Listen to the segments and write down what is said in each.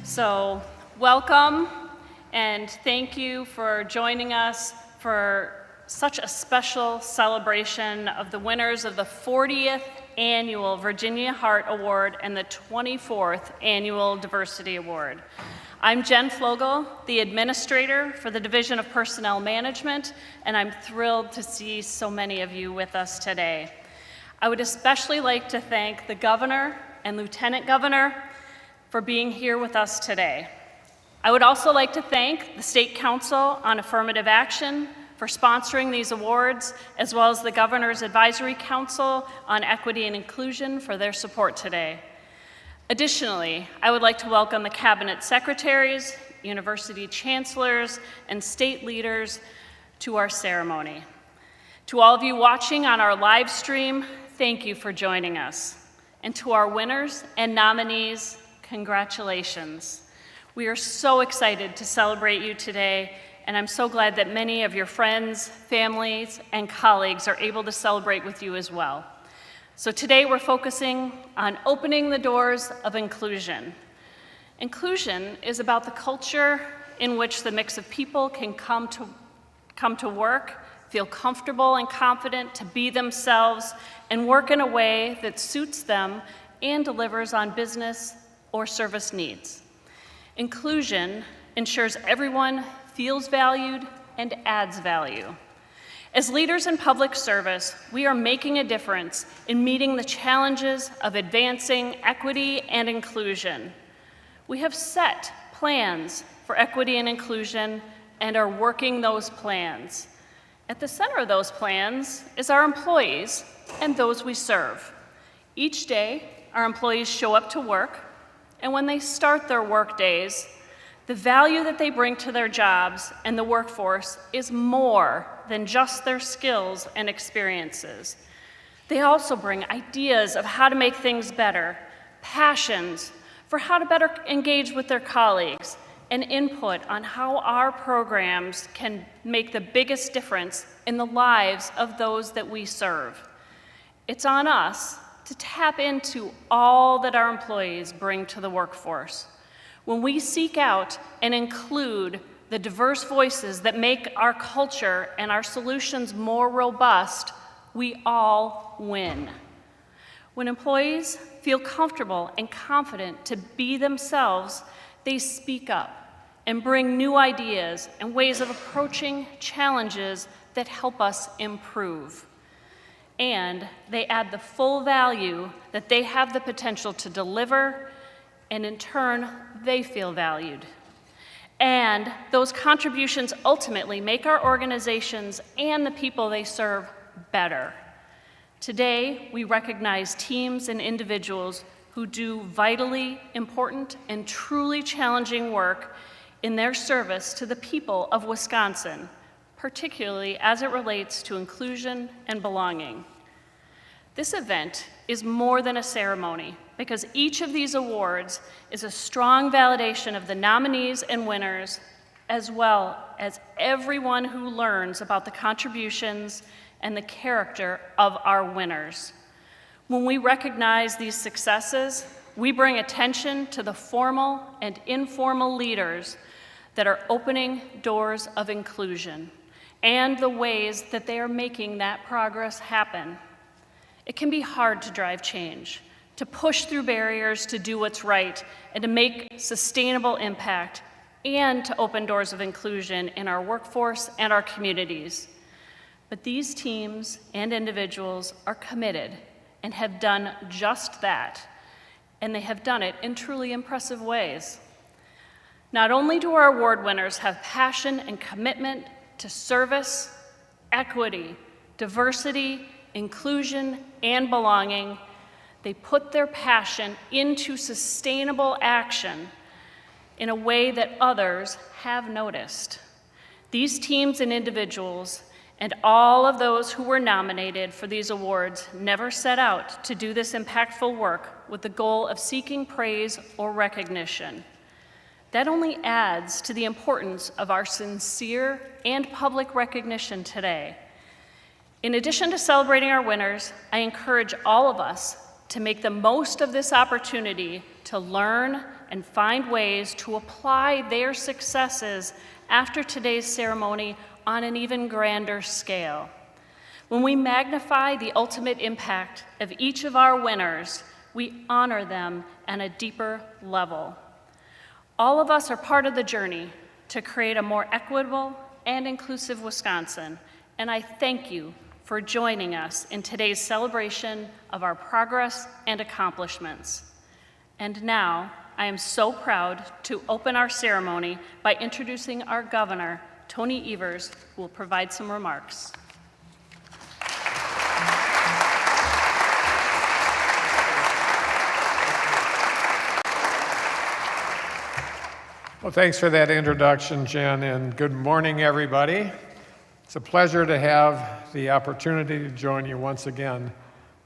So welcome, and thank you for joining us for such a special celebration of the winners of the 40th Annual Virginia Hart Award and the 24th Annual Diversity Award. I'm Jen Flogel, the Administrator for the Division of Personnel Management, and I'm thrilled to see so many of you with us today. I would especially like to thank the Governor and Lieutenant Governor for being here with us today. I would also like to thank the State Council on Affirmative Action for sponsoring these awards, as well as the Governor's Advisory Council on Equity and Inclusion for their support today. Additionally, I would like to welcome the Cabinet Secretaries, University Chancellors, and state leaders to our ceremony. To all of you watching on our live stream, thank you for joining us. And to our winners and nominees, congratulations. We are so excited to celebrate you today, and I'm so glad that many of your friends, families, and colleagues are able to celebrate with you as well. So today we're focusing on opening the doors of inclusion. Inclusion is about the culture in which the mix of people can come to work, feel comfortable and confident to be themselves, and work in a way that suits them and delivers on business or service needs. Inclusion ensures everyone feels valued and adds value. As leaders in public service, we are making a difference in meeting the challenges of advancing equity and inclusion. We have set plans for equity and inclusion and are working those plans. At the center of those plans is our employees and those we serve. Each day, our employees show up to work, and when they start their work days, the value that they bring to their jobs and the workforce is more than just their skills and experiences. They also bring ideas of how to make things better, passions for how to better engage with their colleagues, and input on how our programs can make the biggest difference in the lives of those that we serve. It's on us to tap into all that our employees bring to the workforce. When we seek out and include the diverse voices that make our culture and our solutions more robust, we all win. When employees feel comfortable and confident to be themselves, they speak up and bring new ideas and ways of approaching challenges that help us improve. And they add the full value that they have the potential to deliver, and in turn, they feel valued. And those contributions ultimately make our organizations and the people they serve better. Today, we recognize teams and individuals who do vitally important and truly challenging work in their service to the people of Wisconsin, particularly as it relates to inclusion and belonging. This event is more than a ceremony because each of these awards is a strong validation of the nominees and winners, as well as everyone who learns about the contributions and the character of our winners. When we recognize these successes, we bring attention to the formal and informal leaders that are opening doors of inclusion and the ways that they are making that progress happen. It can be hard to drive change, to push through barriers to do what's right, and to make sustainable impact, and to open doors of inclusion in our workforce and our communities. But these teams and individuals are committed and have done just that, and they have done it in truly impressive ways. Not only do our award winners have passion and commitment to service, equity, diversity, inclusion, and belonging, they put their passion into sustainable action in a way that others have noticed. These teams and individuals and all of those who were nominated for these awards never set out to do this impactful work with the goal of seeking praise or recognition. That only adds to the importance of our sincere and public recognition today. In addition to celebrating our winners, I encourage all of us to make the most of this opportunity to learn, and find ways to apply their successes after today's ceremony on an even grander scale. When we magnify the ultimate impact of each of our winners, we honor them at a deeper level. All of us are part of the journey to create a more equitable and inclusive Wisconsin, and I thank you for joining us in today's celebration of our progress and accomplishments. And now, I am so proud to open our ceremony by introducing our governor, Tony Evers, who will provide some remarks. Well, thanks for that introduction, Jen, and good morning, everybody. It's a pleasure to have the opportunity to join you once again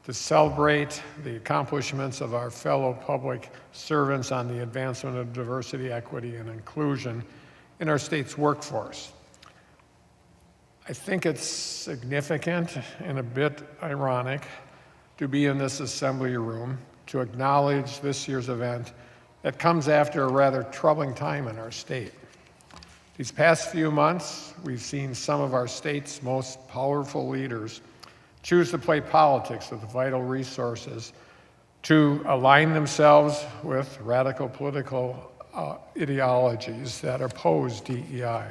to celebrate the accomplishments of our fellow public servants on the advancement of diversity, equity, and inclusion in our state's workforce. I think it's significant and a bit ironic to be in this assembly room to acknowledge this year's event that comes after a rather troubling time in our state. These past few months, we've seen some of our state's most powerful leaders choose to play politics with vital resources to align themselves with radical political ideologies that oppose DEI.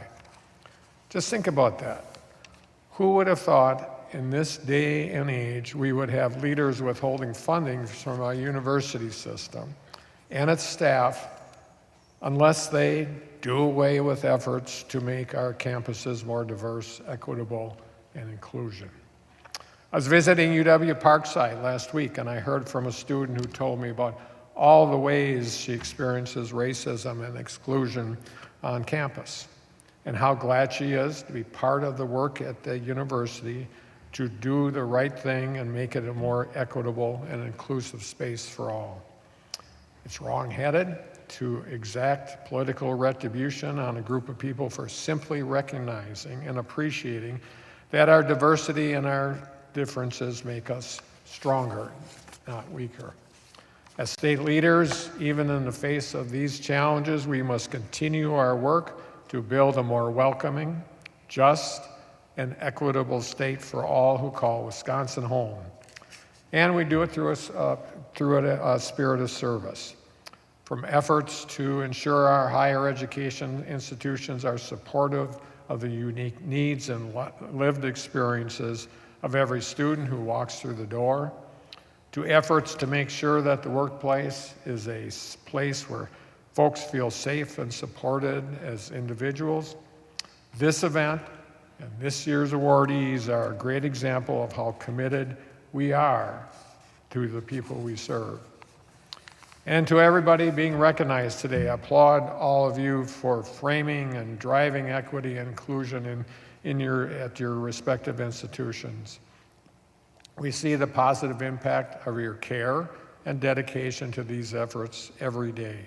Just think about that. Who would have thought in this day and age we would have leaders withholding funding from our university system and its staff unless they do away with efforts to make our campuses more diverse, equitable, and inclusion. I was visiting UW Parkside last week, and I heard from a student who told me about all the ways she experiences racism and exclusion on campus, and how glad she is to be part of the work at the university to do the right thing and make it a more equitable and inclusive space for all. It's wrong-headed to exact political retribution on a group of people for simply recognizing and appreciating that our diversity and our differences make us stronger, not weaker. As state leaders, even in the face of these challenges, we must continue our work to build a more welcoming, just, and equitable state for all who call Wisconsin home. And we do it through a spirit of service. From efforts to ensure our higher education institutions are supportive of the unique needs and lived experiences of every student who walks through the door, to efforts to make sure that the workplace is a place where folks feel safe and supported as individuals. This event and this year's awardees are a great example of how committed we are to the people we serve. And to everybody being recognized today, I applaud all of you for framing and driving equity and inclusion at your respective institutions. We see the positive impact of your care and dedication to these efforts every day.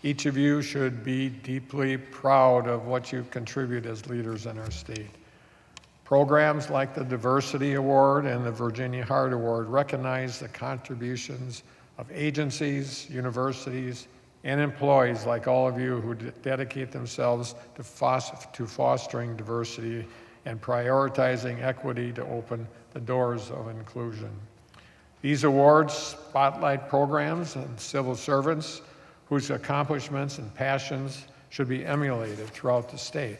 Each of you should be deeply proud of what you contribute as leaders in our state. Programs like the Diversity Award and the Virginia Hart Award recognize the contributions of agencies, universities, and employees like all of you who dedicate themselves to fostering diversity and prioritizing equity to open the doors of inclusion. These awards spotlight programs and civil servants whose accomplishments and passions should be emulated throughout the state.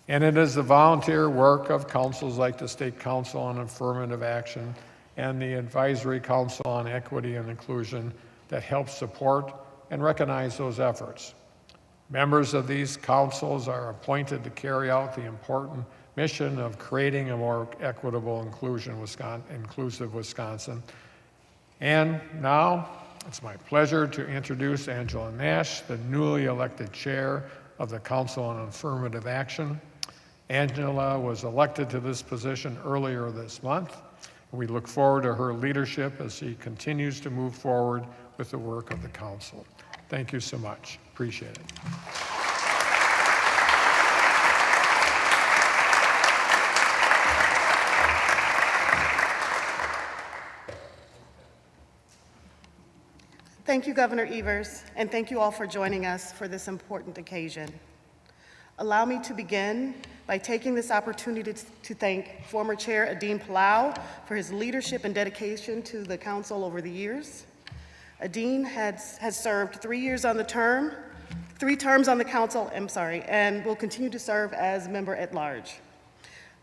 And it is the volunteer work of councils like the State Council on Affirmative Action and the Advisory Council on Equity and Inclusion that helps support and recognize those efforts. Members of these councils are appointed to carry out the important mission of creating a more equitable, inclusive Wisconsin. And now, it's my pleasure to introduce Angela Nash, the newly elected chair of the Council on Affirmative Action. Angela was elected to this position earlier this month. We look forward to her leadership as she continues to move forward with the work of the council. Thank you so much. Appreciate it. Thank you, Governor Evers, and thank you all for joining us for this important occasion. Allow me to begin by taking this opportunity to thank former Chair Adine Palau for his leadership and dedication to the council over the years. Adine has served 3 terms on the council, and will continue to serve as member at large.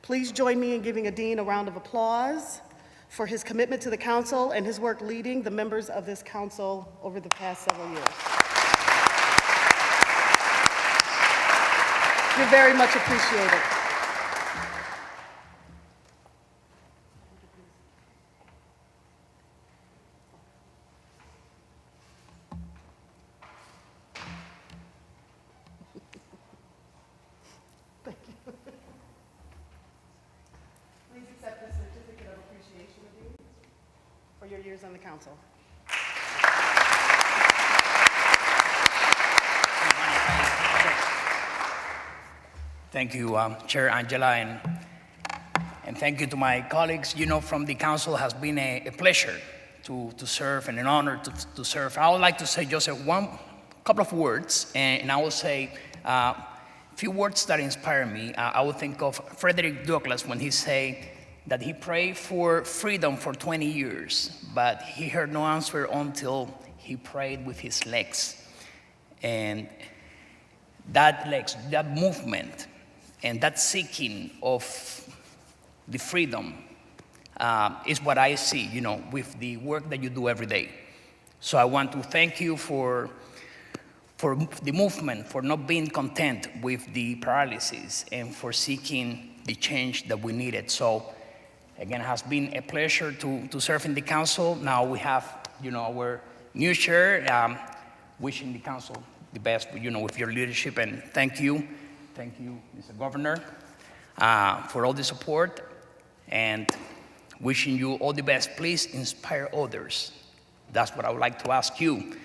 Please join me in giving Adine a round of applause for his commitment to the council and his work leading the members of this council over the past several years. You're very much appreciated. Thank you. Please accept this certificate of appreciation of you for your years on the council. Thank you, Chair Angela, and thank you to my colleagues. You know, from the council has been a pleasure to serve and an honor to serve. I would like to say just one couple of words, and I will say a few words that inspire me. I would think of Frederick Douglass when he said that he prayed for freedom for 20 years, but he heard no answer until he prayed with his legs. And that movement, and that seeking of the freedom is what I see, you know, with the work that you do every day. So I want to thank you for the movement, for not being content with the paralysis, and for seeking the change that we needed. So again, it has been a pleasure to serve in the council. Now we have, you know, our new chair, wishing the council the best, you know, with your leadership, and thank you. Thank you, Mr. Governor, for all the support, and wishing you all the best. Please inspire others. That's what I would like to ask you.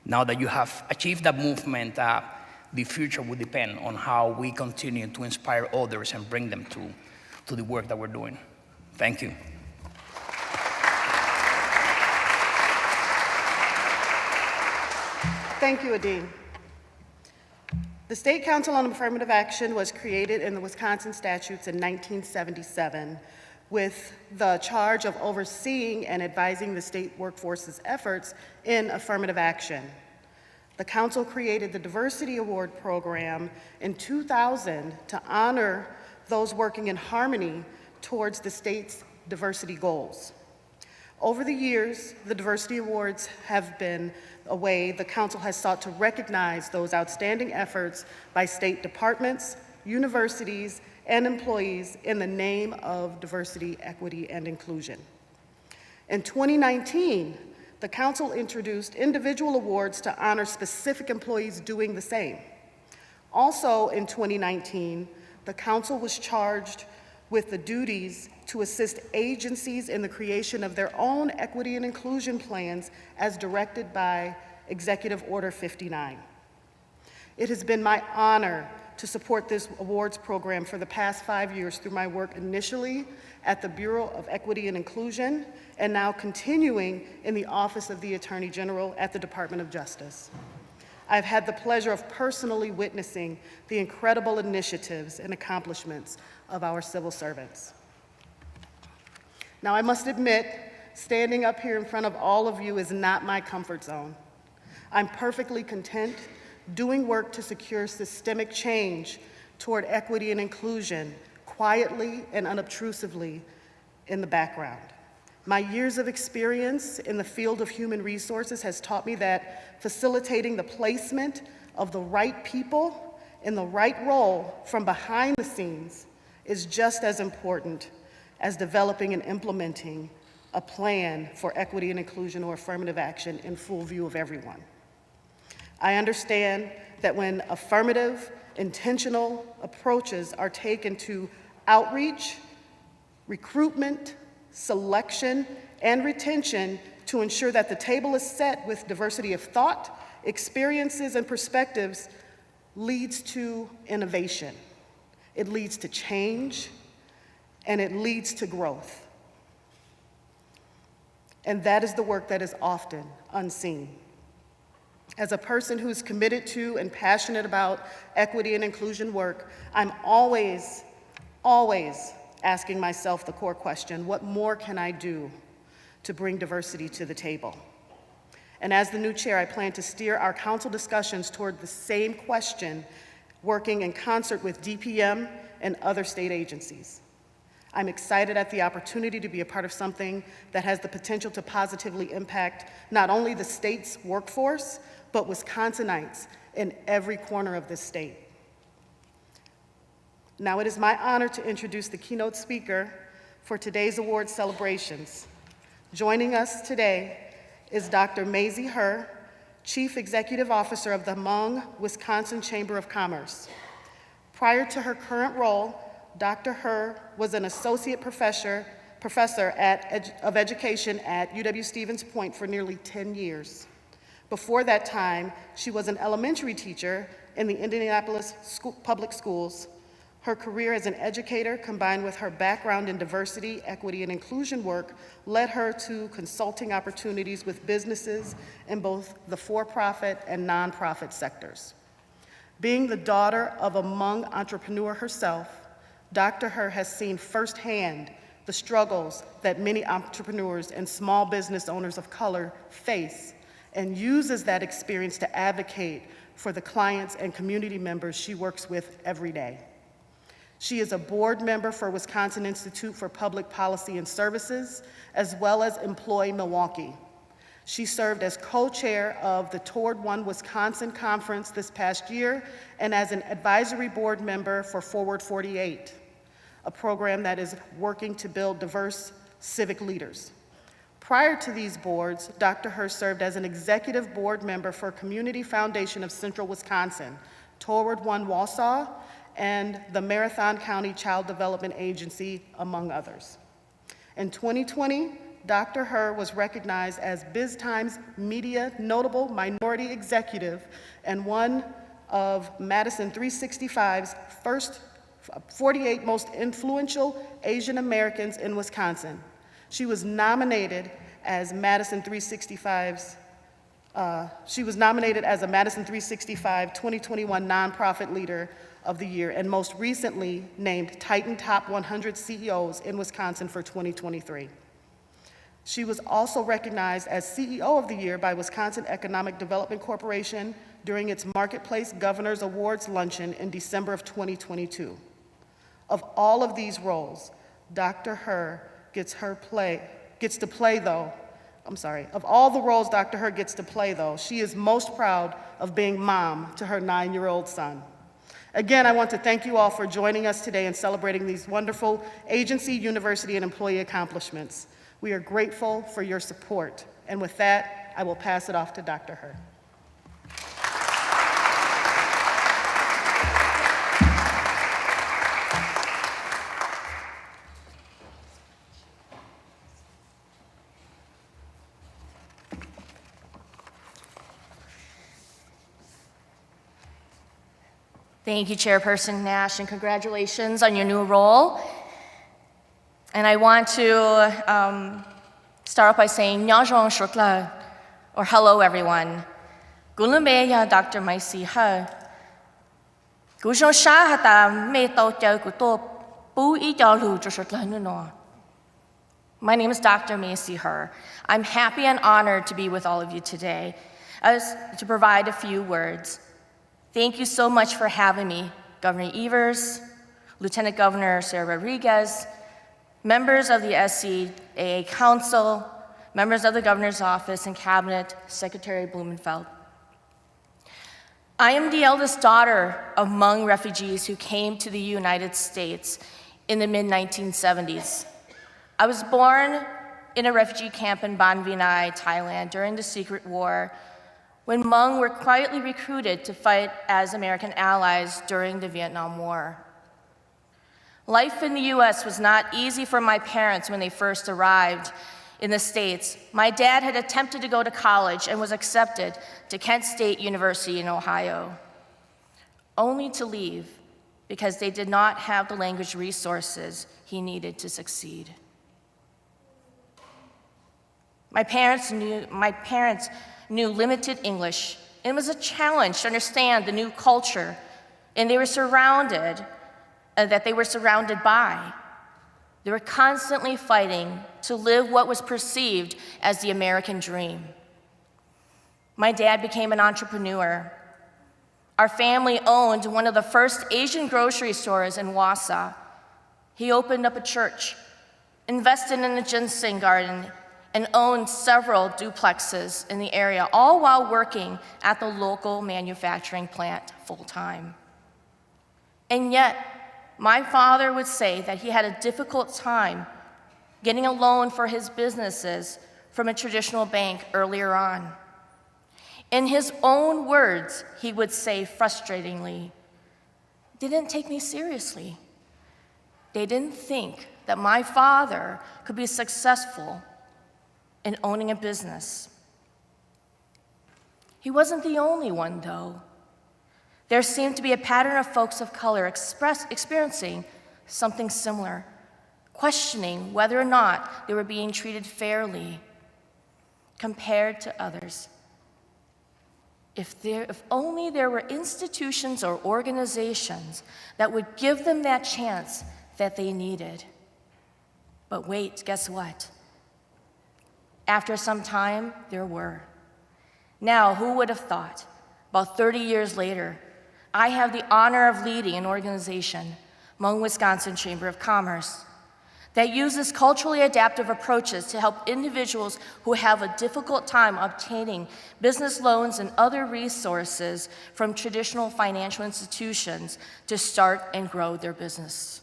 Now that you have achieved that movement, the future will depend on how we continue to inspire others and bring them to the work that we're doing. Thank you. Thank you, Adine. The State Council on Affirmative Action was created in the Wisconsin statutes in 1977 with the charge of overseeing and advising the state workforce's efforts in affirmative action. The council created the Diversity Award Program in 2000 to honor those working in harmony towards the state's diversity goals. Over the years, the Diversity Awards have been a way the council has sought to recognize those outstanding efforts by state departments, universities, and employees in the name of diversity, equity, and inclusion. In 2019, the council introduced individual awards to honor specific employees doing the same. Also in 2019, the council was charged with the duties to assist agencies in the creation of their own equity and inclusion plans as directed by Executive Order 59. It has been my honor to support this awards program for the past 5 years through my work initially at the Bureau of Equity and Inclusion, and now continuing in the Office of the Attorney General at the Department of Justice. I've had the pleasure of personally witnessing the incredible initiatives and accomplishments of our civil servants. Now, I must admit, standing up here in front of all of you is not my comfort zone. I'm perfectly content doing work to secure systemic change toward equity and inclusion quietly and unobtrusively in the background. My years of experience in the field of human resources has taught me that facilitating the placement of the right people in the right role from behind the scenes is just as important as developing and implementing a plan for equity and inclusion or affirmative action in full view of everyone. I understand that when affirmative, intentional approaches are taken to outreach, recruitment, selection, and retention to ensure that the table is set with diversity of thought, experiences, and perspectives, leads to innovation. It leads to change, and it leads to growth. And that is the work that is often unseen. As a person who's committed to and passionate about equity and inclusion work, I'm always asking myself the core question, what more can I do to bring diversity to the table? And as the new chair, I plan to steer our council discussions toward the same question, working in concert with DPM and other state agencies. I'm excited at the opportunity to be a part of something that has the potential to positively impact not only the state's workforce, but Wisconsinites in every corner of this state. Now it is my honor to introduce the keynote speaker for today's award celebrations. Joining us today is Dr. Mazie Herr, Chief Executive Officer of the Hmong Wisconsin Chamber of Commerce. Prior to her current role, Dr. Herr was an associate professor of education at UW-Stevens Point for nearly 10 years. Before that time, she was an elementary teacher in the Indianapolis Public Schools. Her career as an educator, combined with her background in diversity, equity, and inclusion work, led her to consulting opportunities with businesses in both the for-profit and nonprofit sectors. Being the daughter of a Hmong entrepreneur herself, Dr. Herr has seen firsthand the struggles that many entrepreneurs and small business owners of color face, and uses that experience to advocate for the clients and community members she works with every day. She is a board member for Wisconsin Institute for Public Policy and Services, as well as Employ Milwaukee. She served as co-chair of the Toward One Wisconsin Conference this past year, and as an advisory board member for Forward 48, a program that is working to build diverse civic leaders. Prior to these boards, Dr. Herr served as an executive board member for Community Foundation of Central Wisconsin, Toward One Wausau, and the Marathon County Child Development Agency, among others. In 2020, Dr. Herr was recognized as BizTimes Media Notable Minority Executive and one of Madison 365's first 48 most influential Asian Americans in Wisconsin. She was nominated as Madison 365's a Madison 365 2021 Nonprofit Leader of the Year, and most recently named Titan Top 100 CEOs in Wisconsin for 2023. She was also recognized as CEO of the Year by Wisconsin Economic Development Corporation during its Marketplace Governors Awards luncheon in December of 2022. Of all of these roles, Dr. Herr of all the roles Dr. Herr gets to play, though, she is most proud of being mom to her 9-year-old son. Again, I want to thank you all for joining us today and celebrating these wonderful agency, university, and employee accomplishments. We are grateful for your support. And with that, I will pass it off to Dr. Herr. Thank you, Chairperson Nash, and congratulations on your new role. And I want to start off by saying, "Nyajong shukla," or hello, everyone. Gulumeya Dr. Mazie Herr. Gushon shahata me to tau kuto pu I jalu shukla nuno. My name is Dr. Mazie Herr. I'm happy and honored to be with all of you today, to provide a few words. Thank you so much for having me, Governor Evers, Lieutenant Governor Sarah Rodriguez, members of the SCAA Council, members of the Governor's Office and Cabinet, Secretary Blumenfeld. I am the eldest daughter of Hmong refugees who came to the United States in the mid-1970s. I was born in a refugee camp in Ban Vinai, Thailand during the Secret War, when Hmong were quietly recruited to fight as American allies during the Vietnam War. Life in the US was not easy for my parents when they first arrived in the States. My dad had attempted to go to college and was accepted to Kent State University in Ohio, only to leave because they did not have the language resources he needed to succeed. My parents knew limited English And it was a challenge to understand the new culture and they were surrounded, that they were surrounded by. They were constantly fighting to live what was perceived as the American dream. My dad became an entrepreneur. Our family owned one of the first Asian grocery stores in Wausau. He opened up a church, invested in a ginseng garden, and owned several duplexes in the area, all while working at the local manufacturing plant full-time. And yet, my father would say that he had a difficult time getting a loan for his businesses from a traditional bank earlier on. In his own words, he would say frustratingly, "They didn't take me seriously. They didn't think that my father could be successful in owning a business." He wasn't the only one, though. There seemed to be a pattern of folks of color experiencing something similar, questioning whether or not they were being treated fairly compared to others. If only there were institutions or organizations that would give them that chance that they needed. But wait, guess what? After some time, there were. Now, who would have thought, about 30 years later, I have the honor of leading an organization, Hmong Wisconsin Chamber of Commerce, that uses culturally adaptive approaches to help individuals who have a difficult time obtaining business loans and other resources from traditional financial institutions to start and grow their business.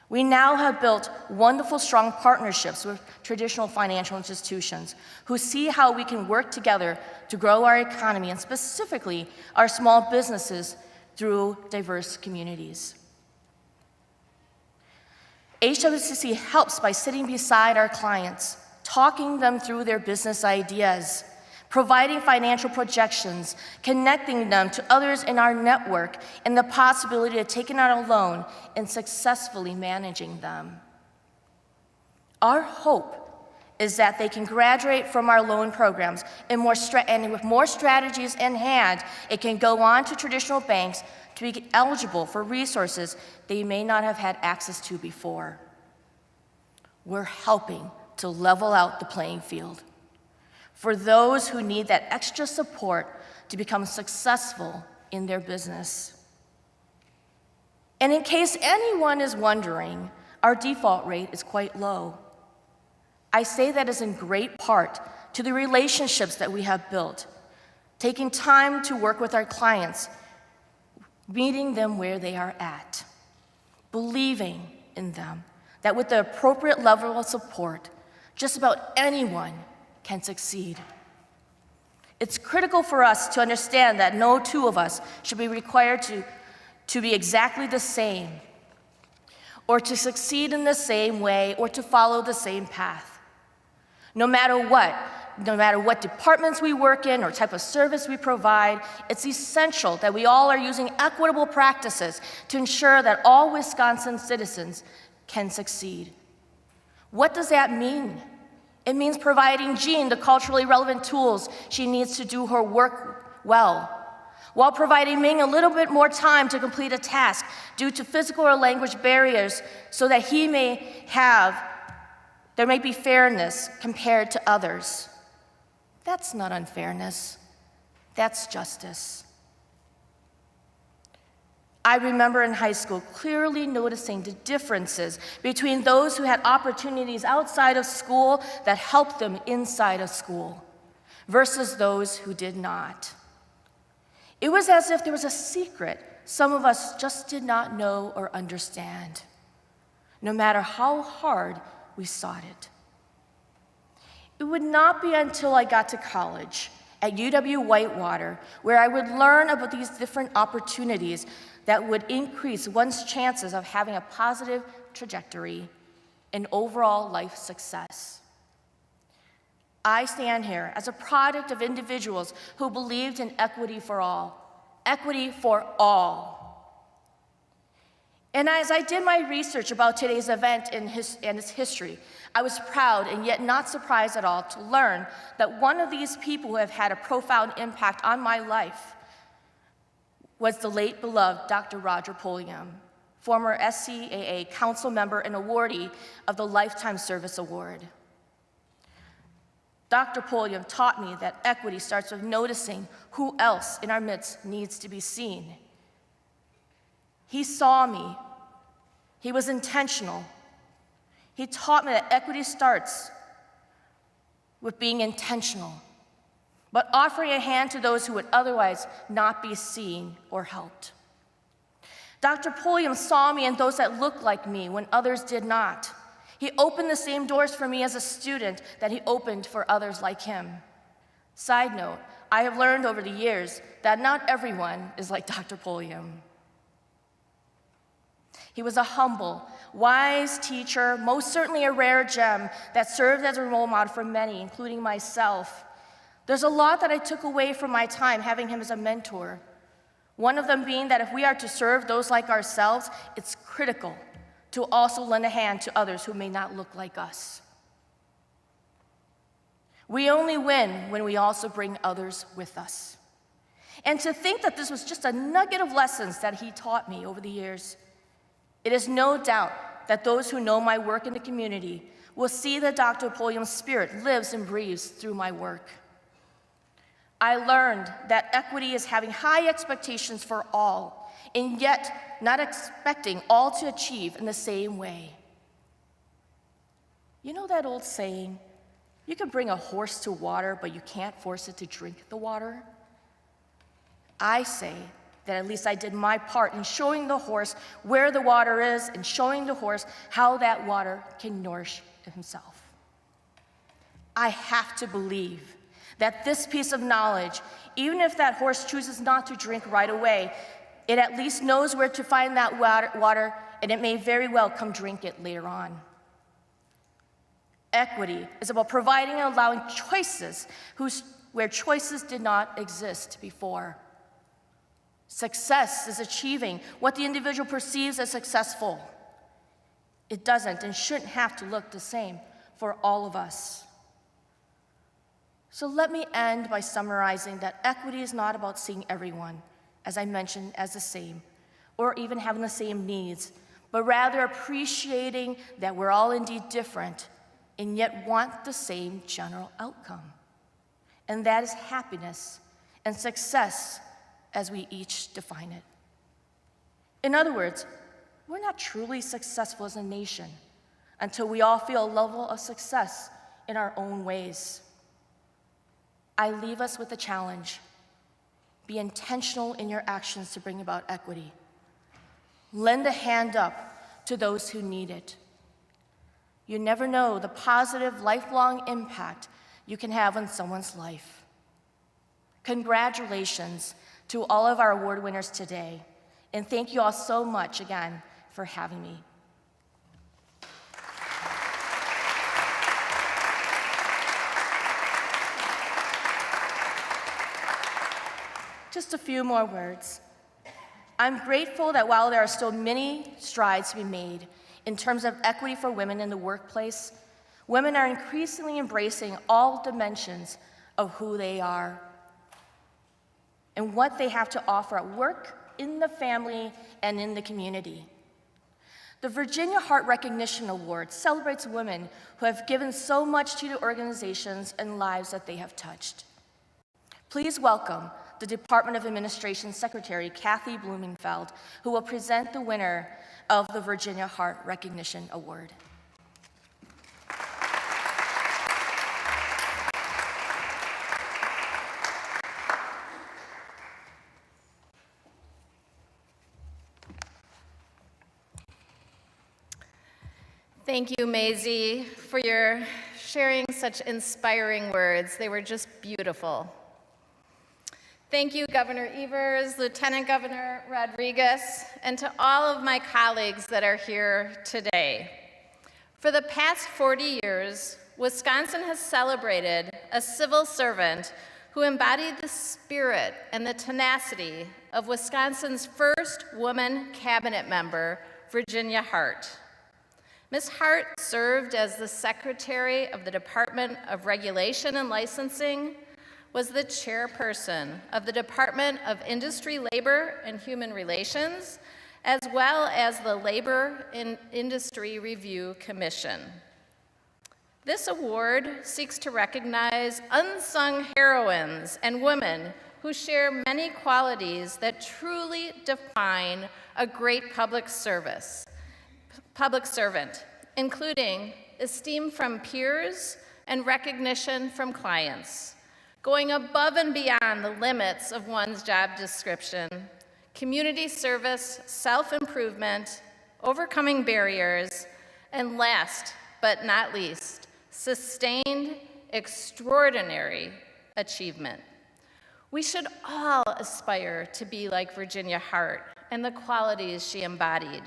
We now have built wonderful, strong partnerships with traditional financial institutions who see how we can work together to grow our economy and specifically our small businesses through diverse communities. HWCC helps by sitting beside our clients, talking them through their business ideas, providing financial projections, connecting them to others in our network, and the possibility of taking out a loan and successfully managing them. Our hope is that they can graduate from our loan programs and with more strategies in hand, it can go on to traditional banks to be eligible for resources they may not have had access to before. We're helping to level out the playing field for those who need that extra support to become successful in their business. And in case anyone is wondering, our default rate is quite low. I say that as in great part to the relationships that we have built, taking time to work with our clients, meeting them where they are at, believing in them, that with the appropriate level of support, just about anyone can succeed. It's critical for us to understand that no two of us should be required to be exactly the same, or to succeed in the same way, or to follow the same path. No matter what departments we work in or type of service we provide, it's essential that we all are using equitable practices to ensure that all Wisconsin citizens can succeed. What does that mean? It means providing Jean the culturally relevant tools she needs to do her work well, while providing Ming a little bit more time to complete a task due to physical or language barriers so that there may be fairness compared to others. That's not unfairness, that's justice. I remember in high school clearly noticing the differences between those who had opportunities outside of school that helped them inside of school versus those who did not. It was as if there was a secret some of us just did not know or understand, no matter how hard we sought it. It would not be until I got to college at UW-Whitewater where I would learn about these different opportunities that would increase one's chances of having a positive trajectory and overall life success. I stand here as a product of individuals who believed in equity for all. Equity for all. And as I did my research about today's event and its history, I was proud and yet not surprised at all to learn that one of these people who have had a profound impact on my life was the late beloved Dr. Roger Pulliam, former SCAA council member and awardee of the Lifetime Service Award. Dr. Pulliam taught me that equity starts with noticing who else in our midst needs to be seen. He saw me. He was intentional. He taught me that equity starts with being intentional, but offering a hand to those who would otherwise not be seen or helped. Dr. Pulliam saw me and those that looked like me when others did not. He opened the same doors for me as a student that he opened for others like him. Side note, I have learned over the years that not everyone is like Dr. Pulliam. He was a humble, wise teacher, most certainly a rare gem that served as a role model for many, including myself. There's a lot that I took away from my time having him as a mentor. One of them being that if we are to serve those like ourselves, it's critical to also lend a hand to others who may not look like us. We only win when we also bring others with us. And to think that this was just a nugget of lessons that he taught me over the years, it is no doubt that those who know my work in the community will see that Dr. Pulliam's spirit lives and breathes through my work. I learned that equity is having high expectations for all, and yet not expecting all to achieve in the same way. You know that old saying, you can bring a horse to water, but you can't force it to drink the water? I say that at least I did my part in showing the horse where the water is and showing the horse how that water can nourish himself. I have to believe that this piece of knowledge, even if that horse chooses not to drink right away, it at least knows where to find that water, and it may very well come drink it later on. Equity is about providing and allowing choices where choices did not exist before. Success is achieving what the individual perceives as successful. It doesn't and shouldn't have to look the same for all of us. So let me end by summarizing that equity is not about seeing everyone, as I mentioned, as the same, or even having the same needs, but rather appreciating that we're all indeed different and yet want the same general outcome. And that is happiness and success as we each define it. In other words, we're not truly successful as a nation until we all feel a level of success in our own ways. I leave us with a challenge. Be intentional in your actions to bring about equity. Lend a hand up to those who need it. You never know the positive, lifelong impact you can have on someone's life. Congratulations to all of our award winners today, and thank you all so much again for having me. Just a few more words. I'm grateful that while there are still many strides to be made in terms of equity for women in the workplace, women are increasingly embracing all dimensions of who they are and what they have to offer at work, in the family, and in the community. The Virginia Hart Recognition Award celebrates women who have given so much to the organizations and lives that they have touched. Please welcome the Department of Administration Secretary, Kathy Blumenfeld, who will present the winner of the Virginia Hart Recognition Award. Thank you, Maisie, for your sharing such inspiring words. They were just beautiful. Thank you, Governor Evers, Lieutenant Governor Rodriguez, and to all of my colleagues that are here today. For the past 40 years, Wisconsin has celebrated a civil servant who embodied the spirit and the tenacity of Wisconsin's first woman cabinet member, Virginia Hart. Ms. Hart served as the Secretary of the Department of Regulation and Licensing, was the chairperson of the Department of Industry, Labor, and Human Relations, as well as the Labor and Industry Review Commission. This award seeks to recognize unsung heroines and women who share many qualities that truly define a great public servant, including esteem from peers and recognition from clients, going above and beyond the limits of one's job description, community service, self-improvement, overcoming barriers, and last but not least, sustained, extraordinary achievement. We should all aspire to be like Virginia Hart and the qualities she embodied.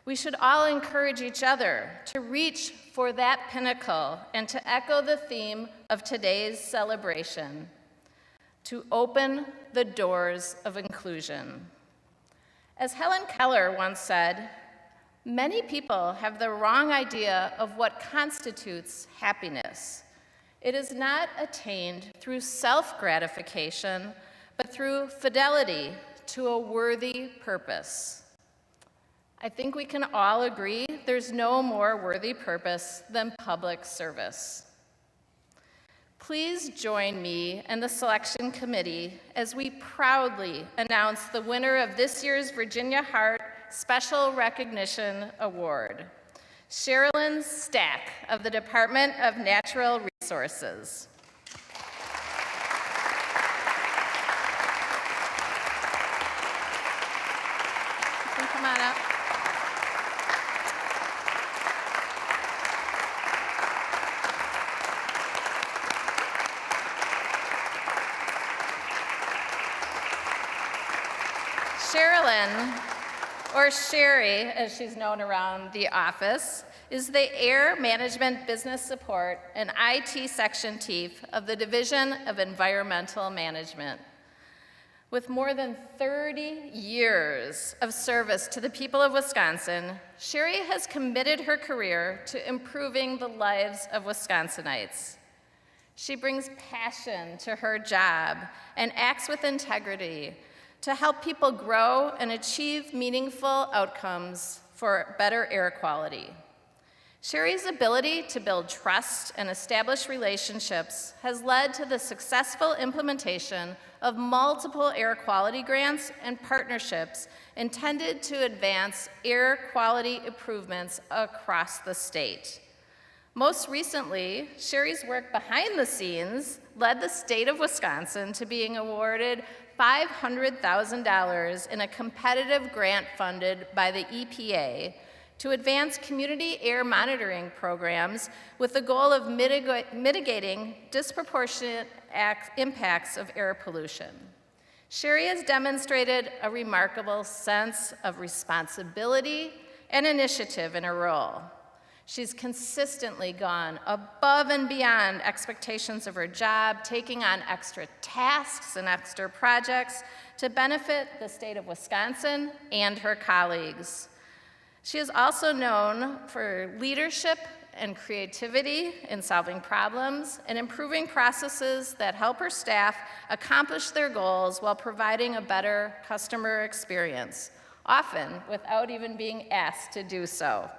We should all encourage each other to reach for that pinnacle and to echo the theme of today's celebration, to open the doors of inclusion. As Helen Keller once said, many people have the wrong idea of what constitutes happiness. It is not attained through self-gratification, but through fidelity to a worthy purpose. I think we can all agree there's no more worthy purpose than public service. Please join me and the selection committee as we proudly announce the winner of this year's Virginia Hart Special Recognition Award, Sherilyn Stack of the Department of Natural Resources. You can come on up. Sherilyn, or Sherry, as she's known around the office, is the Air Management Business Support and IT Section Chief of the Division of Environmental Management. With more than 30 years of service to the people of Wisconsin, Sherry has committed her career to improving the lives of Wisconsinites. She brings passion to her job and acts with integrity to help people grow and achieve meaningful outcomes for better air quality. Sherry's ability to build trust and establish relationships has led to the successful implementation of multiple air quality grants and partnerships intended to advance air quality improvements across the state. Most recently, Sherry's work behind the scenes led the state of Wisconsin to being awarded $500,000 in a competitive grant funded by the EPA to advance community air monitoring programs with the goal of mitigating disproportionate impacts of air pollution. Sherry has demonstrated a remarkable sense of responsibility and initiative in her role. She's consistently gone above and beyond expectations of her job, taking on extra tasks and extra projects to benefit the state of Wisconsin and her colleagues. She is also known for leadership and creativity in solving problems and improving processes that help her staff accomplish their goals while providing a better customer experience, often without even being asked to do so.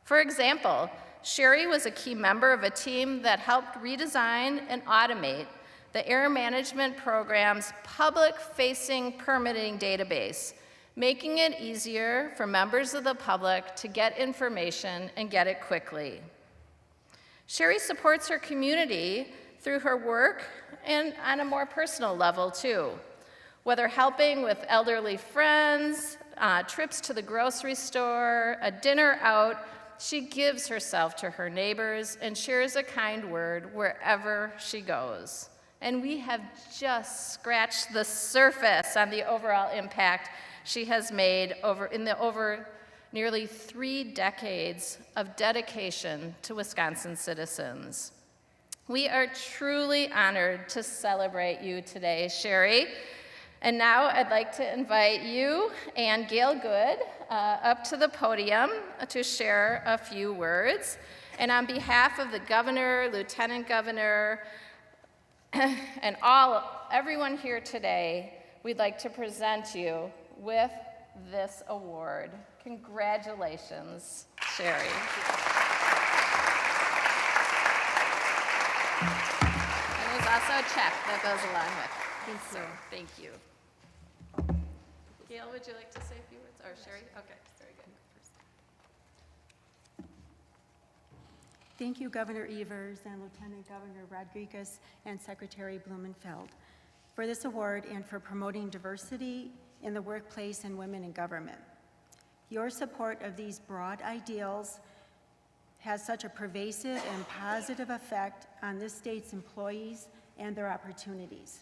For example, Sherry was a key member of a team that helped redesign and automate the Air Management Program's public-facing permitting database, making it easier for members of the public to get information and get it quickly. Sherry supports her community through her work and on a more personal level too, whether helping with elderly friends, trips to the grocery store, a dinner out. She gives herself to her neighbors and shares a kind word wherever she goes. And we have just scratched the surface on the overall impact she has made over nearly 3 decades of dedication to Wisconsin citizens. We are truly honored to celebrate you today, Sherry. And now I'd like to invite you and Gail Good, up to the podium to share a few words. And on behalf of the governor, lieutenant governor, and everyone here today, we'd like to present you with this award. Congratulations, Sherry. And there's also a check that goes along with it. Thank you. Gail, would you like to say a few words? Or Sherry? Okay, very good. Thank you, Governor Evers and Lieutenant Governor Rodriguez and Secretary Blumenfeld for this award and for promoting diversity in the workplace and women in government. Your support of these broad ideals has such a pervasive and positive effect on this state's employees and their opportunities.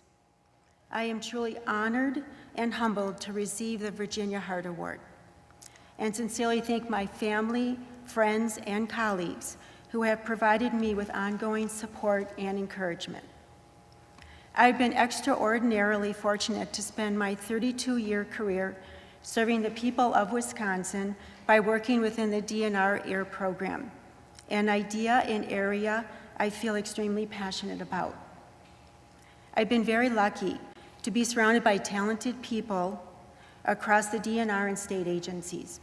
I am truly honored and humbled to receive the Virginia Hart Award, and sincerely thank my family, friends, and colleagues who have provided me with ongoing support and encouragement. I've been extraordinarily fortunate to spend my 32-year career serving the people of Wisconsin by working within the DNR AIR program, an idea and area I feel extremely passionate about. I've been very lucky to be surrounded by talented people across the DNR and state agencies.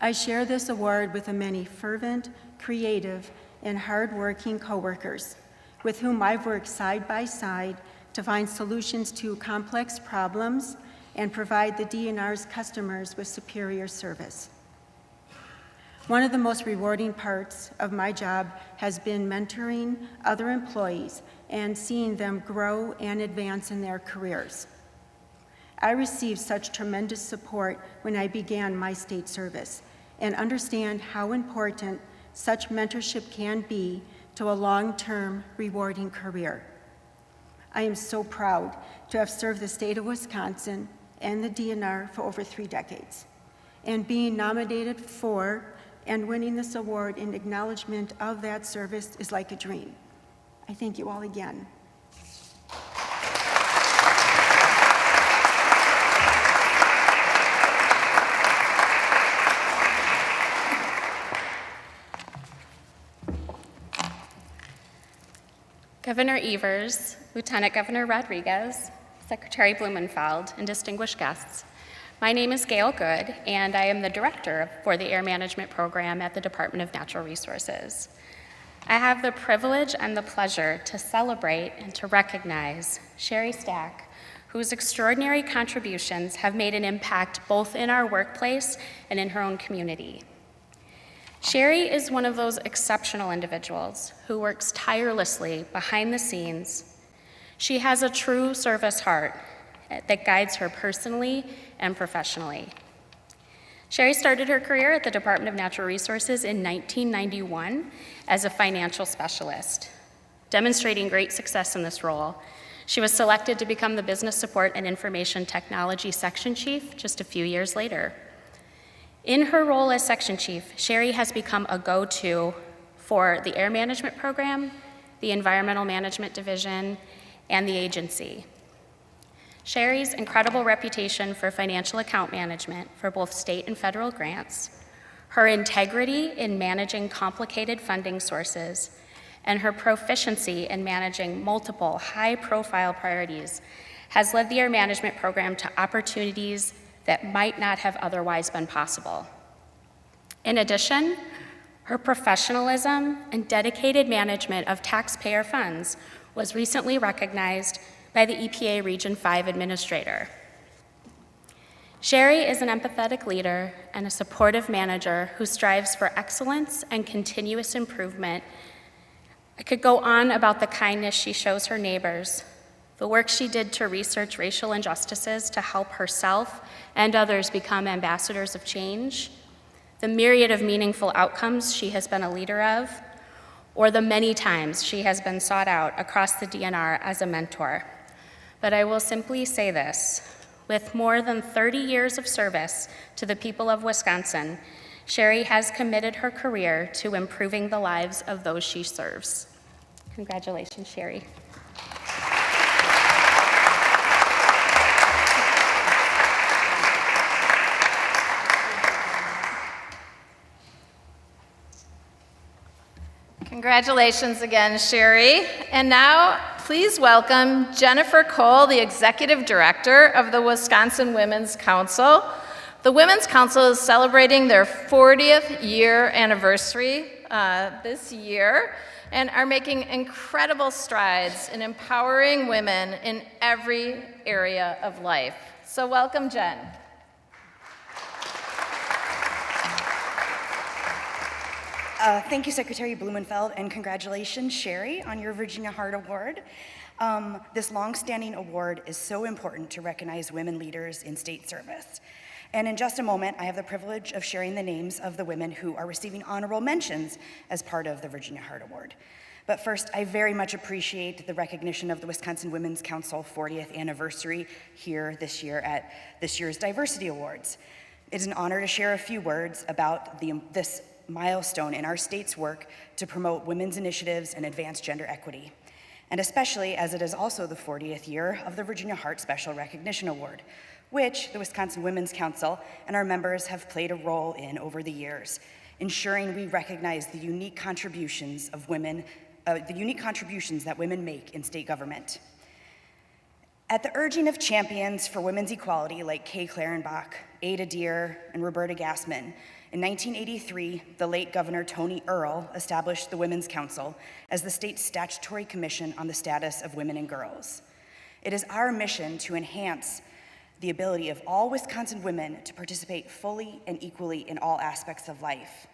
I share this award with the many fervent, creative, and hardworking coworkers with whom I've worked side by side to find solutions to complex problems and provide the DNR's customers with superior service. One of the most rewarding parts of my job has been mentoring other employees and seeing them grow and advance in their careers. I received such tremendous support when I began my state service and understand how important such mentorship can be to a long-term, rewarding career. I am so proud to have served the state of Wisconsin and the DNR for over 3 decades, and being nominated for and winning this award in acknowledgement of that service is like a dream. I thank you all again. Governor Evers, Lieutenant Governor Rodriguez, Secretary Blumenfeld, and distinguished guests, my name is Gail Good, and I am the Director for the Air Management Program at the Department of Natural Resources. I have the privilege and the pleasure to celebrate and to recognize Sherry Stack, whose extraordinary contributions have made an impact both in our workplace and in her own community. Sherry is one of those exceptional individuals who works tirelessly behind the scenes. She has a true service heart that guides her personally and professionally. Sherry started her career at the Department of Natural Resources in 1991 as a financial specialist. Demonstrating great success in this role, she was selected to become the Business Support and Information Technology Section Chief just a few years later. In her role as Section Chief, Sherry has become a go-to for the Air Management Program, the Environmental Management Division, and the agency. Sherry's incredible reputation for financial account management for both state and federal grants, her integrity in managing complicated funding sources, and her proficiency in managing multiple high-profile priorities has led the Air Management Program to opportunities that might not have otherwise been possible. In addition, her professionalism and dedicated management of taxpayer funds was recently recognized by the EPA Region 5 Administrator. Sherry is an empathetic leader and a supportive manager who strives for excellence and continuous improvement. I could go on about the kindness she shows her neighbors, the work she did to research racial injustices to help herself and others become ambassadors of change, the myriad of meaningful outcomes she has been a leader of, or the many times she has been sought out across the DNR as a mentor. But I will simply say this, with more than 30 years of service to the people of Wisconsin, Sherry has committed her career to improving the lives of those she serves. Congratulations, Sherry. Congratulations again, Sherry. And now, please welcome Jennifer Cole, the Executive Director of the Wisconsin Women's Council. The Women's Council is celebrating their 40th year anniversary this year and are making incredible strides in empowering women in every area of life. So welcome, Jen. Thank you, Secretary Blumenfeld, and congratulations, Sherry, on your Virginia Hart Award. This longstanding award is so important to recognize women leaders in state service. And in just a moment, I have the privilege of sharing the names of the women who are receiving honorable mentions as part of the Virginia Hart Award. But first, I very much appreciate the recognition of the Wisconsin Women's Council 40th anniversary here this year at this year's Diversity Awards. It is an honor to share a few words about this milestone in our state's work to promote women's initiatives and advance gender equity, and especially as it is also the 40th year of the Virginia Hart Special Recognition Award, which the Wisconsin Women's Council and our members have played a role in over the years, ensuring we recognize the unique contributions that women make in state government. At the urging of champions for women's equality like Kay Clarenbach, Ada Deer, and Roberta Gassman, in 1983, the late Governor Tony Earl established the Women's Council as the state's statutory commission on the status of women and girls. It is our mission to enhance the ability of all Wisconsin women to participate fully and equally in all aspects of life.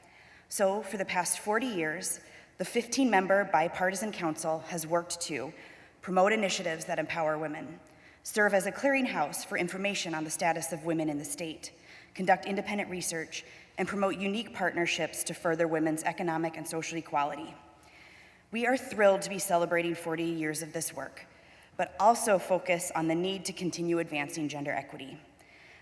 So, for the past 40 years, the 15-member bipartisan council has worked to promote initiatives that empower women, serve as a clearinghouse for information on the status of women in the state, conduct independent research, and promote unique partnerships to further women's economic and social equality. We are thrilled to be celebrating 40 years of this work, but also focus on the need to continue advancing gender equity.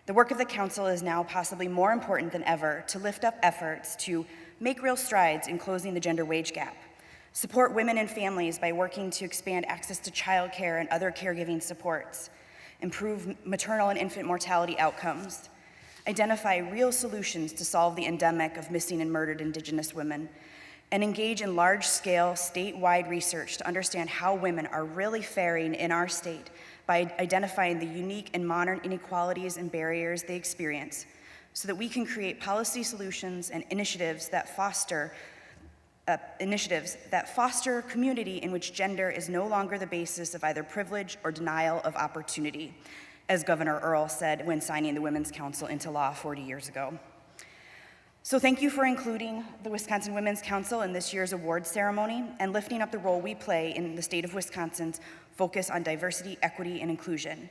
The work of the council is now possibly more important than ever to lift up efforts to make real strides in closing the gender wage gap, support women and families by working to expand access to childcare and other caregiving supports, improve maternal and infant mortality outcomes, identify real solutions to solve the endemic of missing and murdered Indigenous women, and engage in large-scale statewide research to understand how women are really faring in our state by identifying the unique and modern inequalities and barriers they experience so that we can create policy solutions and initiatives that foster community in which gender is no longer the basis of either privilege or denial of opportunity, as Governor Earl said when signing the Women's Council into law 40 years ago. So thank you for including the Wisconsin Women's Council in this year's awards ceremony and lifting up the role we play in the state of Wisconsin's focus on diversity, equity, and inclusion.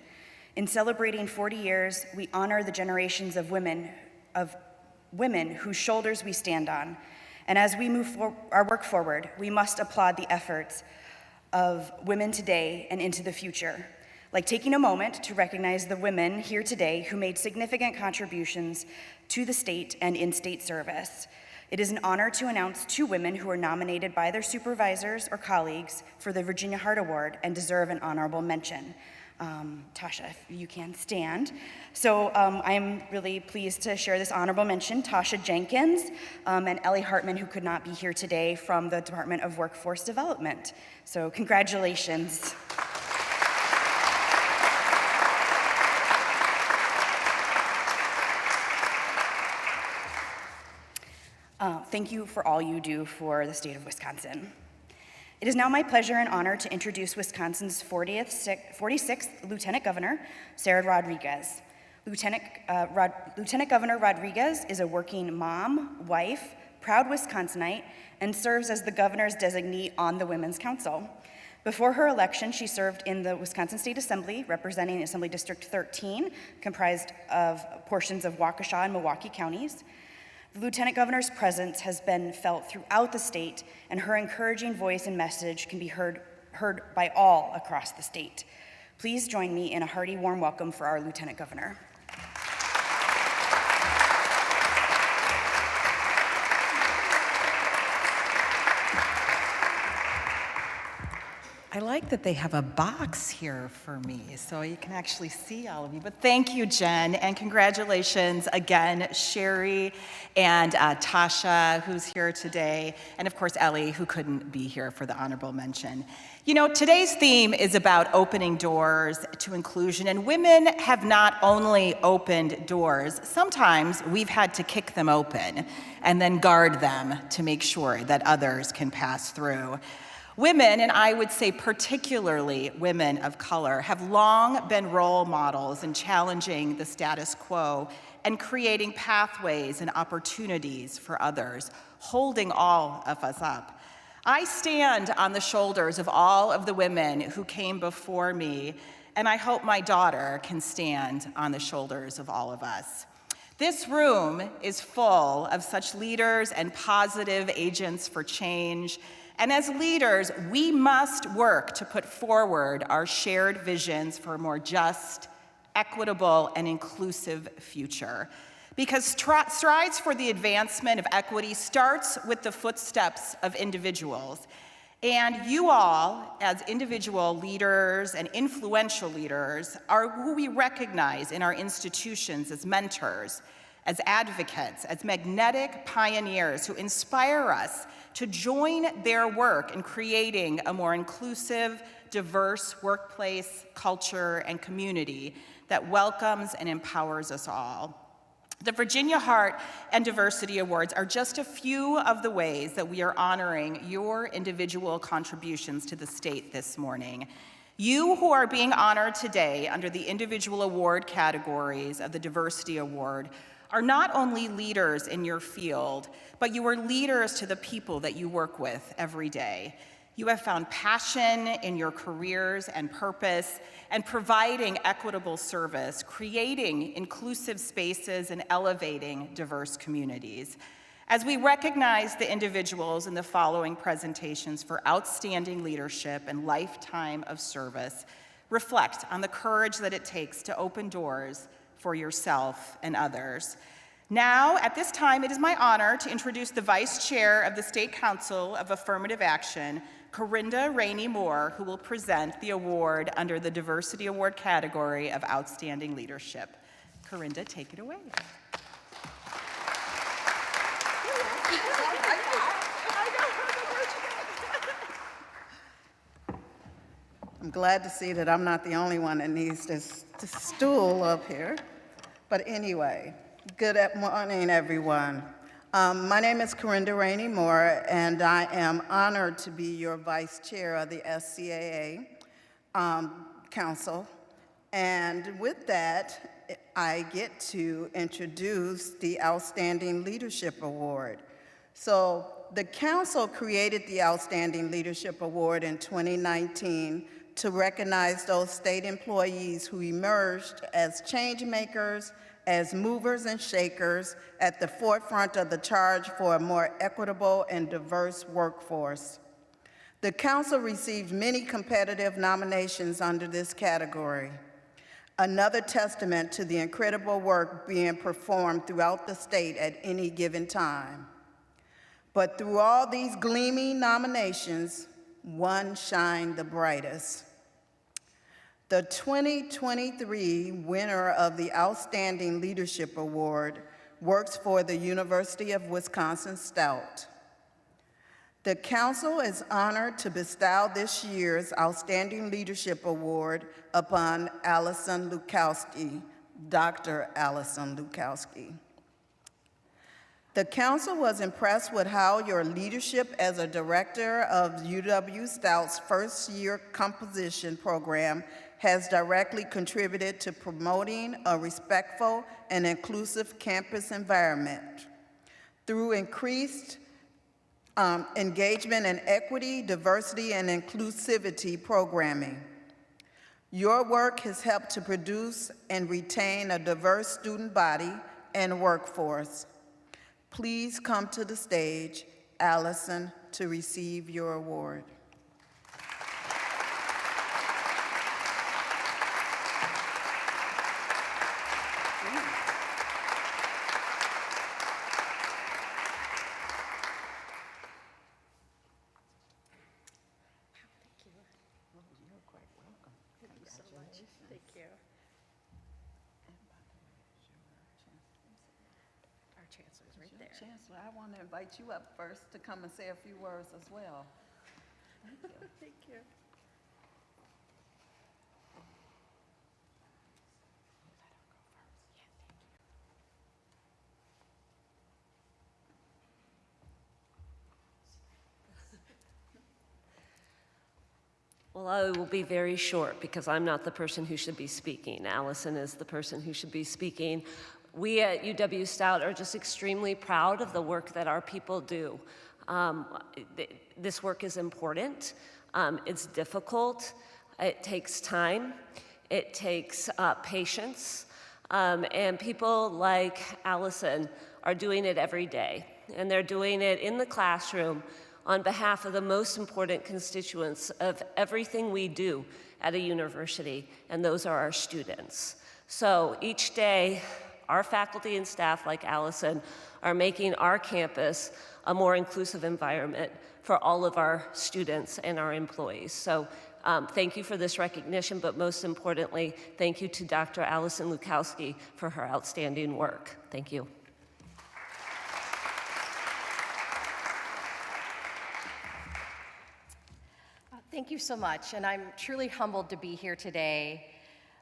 In celebrating 40 years, we honor the generations of women whose shoulders we stand on. And as we move our work forward, we must applaud the efforts of women today and into the future, like taking a moment to recognize the women here today who made significant contributions to the state and in state service. It is an honor to announce 2 women who are nominated by their supervisors or colleagues for the Virginia Hart Award and deserve an honorable mention. Tasha, if you can stand. So I am really pleased to share this honorable mention, Tasha Jenkins and Ellie Hartman, who could not be here today from the Department of Workforce Development. So congratulations. Thank you for all you do for the state of Wisconsin. It is now my pleasure and honor to introduce Wisconsin's 46th Lieutenant Governor, Sarah Rodriguez. Lieutenant Governor Rodriguez is a working mom, wife, proud Wisconsinite, and serves as the governor's designee on the Women's Council. Before her election, she served in the Wisconsin State Assembly, representing Assembly District 13, comprised of portions of Waukesha and Milwaukee counties. The Lieutenant Governor's presence has been felt throughout the state, and her encouraging voice and message can be heard by all across the state. Please join me in a hearty, warm welcome for our Lieutenant Governor. I like that they have a box here for me so you can actually see all of you. But thank you, Jen, and congratulations again, Sherry and Tasha, who's here today, and of course, Ellie, who couldn't be here for the honorable mention. You know, today's theme is about opening doors to inclusion, and women have not only opened doors, sometimes we've had to kick them open and then guard them to make sure that others can pass through. Women, and I would say particularly women of color, have long been role models in challenging the status quo and creating pathways and opportunities for others, holding all of us up. I stand on the shoulders of all of the women who came before me, and I hope my daughter can stand on the shoulders of all of us. This room is full of such leaders and positive agents for change. And as leaders, we must work to put forward our shared visions for a more just, equitable, and inclusive future. Because strides for the advancement of equity starts with the footsteps of individuals. And you all, as individual leaders and influential leaders, are who we recognize in our institutions as mentors, as advocates, as magnetic pioneers who inspire us to join their work in creating a more inclusive, diverse workplace, culture, and community that welcomes and empowers us all. The Virginia Hart and Diversity Awards are just a few of the ways that we are honoring your individual contributions to the state this morning. You who are being honored today under the individual award categories of the Diversity Award are not only leaders in your field, but you are leaders to the people that you work with every day. You have found passion in your careers and purpose, and providing equitable service, creating inclusive spaces, and elevating diverse communities. As we recognize the individuals in the following presentations for outstanding leadership and lifetime of service, reflect on the courage that it takes to open doors for yourself and others. Now, at this time, it is my honor to introduce the Vice Chair of the State Council of Affirmative Action, Corinda Rainey Moore, who will present the award under the Diversity Award category of Outstanding Leadership. Corinda, take it away. I'm glad to see that I'm not the only one that needs this stool up here. But anyway, good morning, everyone. My name is Corinda Rainey Moore, and I am honored to be your Vice Chair of the SCAA Council. And with that, I get to introduce the Outstanding Leadership Award. So the Council created the Outstanding Leadership Award in 2019 to recognize those state employees who emerged as change makers, as movers and shakers at the forefront of the charge for a more equitable and diverse workforce. The Council received many competitive nominations under this category, another testament to the incredible work being performed throughout the state at any given time. But through all these gleaming nominations, one shined the brightest. The 2023 winner of the Outstanding Leadership Award works for the University of Wisconsin-Stout. The Council is honored to bestow this year's Outstanding Leadership Award upon Allison Lukowski, Dr. Allison Lukowski. The Council was impressed with how your leadership as a director of UW-Stout's first-year composition program has directly contributed to promoting a respectful and inclusive campus environment. Through increased engagement in equity, diversity, and inclusivity programming. Your work has helped to produce and retain a diverse student body and workforce. Please come to the stage, Allison, to receive your award. Thank you so much. Thank you. Our chancellor's right there. Chancellor, I want to invite you up first to come and say a few words as well. Thank you. Well, I will be very short because I'm not the person who should be speaking. Allison is the person who should be speaking. We at UW Stout are just extremely proud of the work that our people do. This work is important. It's difficult. It takes time. It takes patience. And people like Allison are doing it every day. And they're doing it in the classroom on behalf of the most important constituents of everything we do at a university, and those are our students. So each day, our faculty and staff, like Allison, are making our campus a more inclusive environment for all of our students and our employees. So thank you for this recognition, but most importantly, thank you to Dr. Allison Lukowski for her outstanding work. Thank you. Thank you so much, and I'm truly humbled to be here today.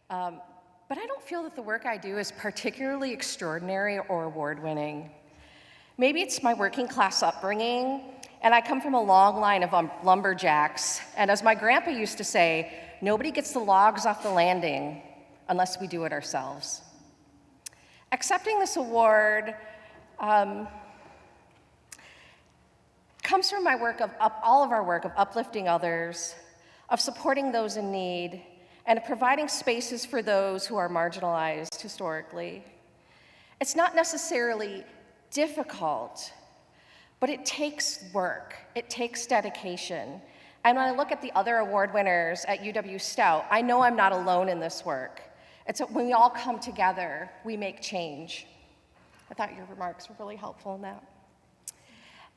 But I don't feel that the work I do is particularly extraordinary or award-winning. Maybe it's my working class upbringing, and I come from a long line of lumberjacks, and as my grandpa used to say, nobody gets the logs off the landing unless we do it ourselves. Accepting this award comes from my work of all of our work of uplifting others, of supporting those in need, and of providing spaces for those who are marginalized historically. It's not necessarily difficult, but it takes work, it takes dedication. And when I look at the other award winners at UW Stout, I know I'm not alone in this work. It's when we all come together, we make change. I thought your remarks were really helpful in that.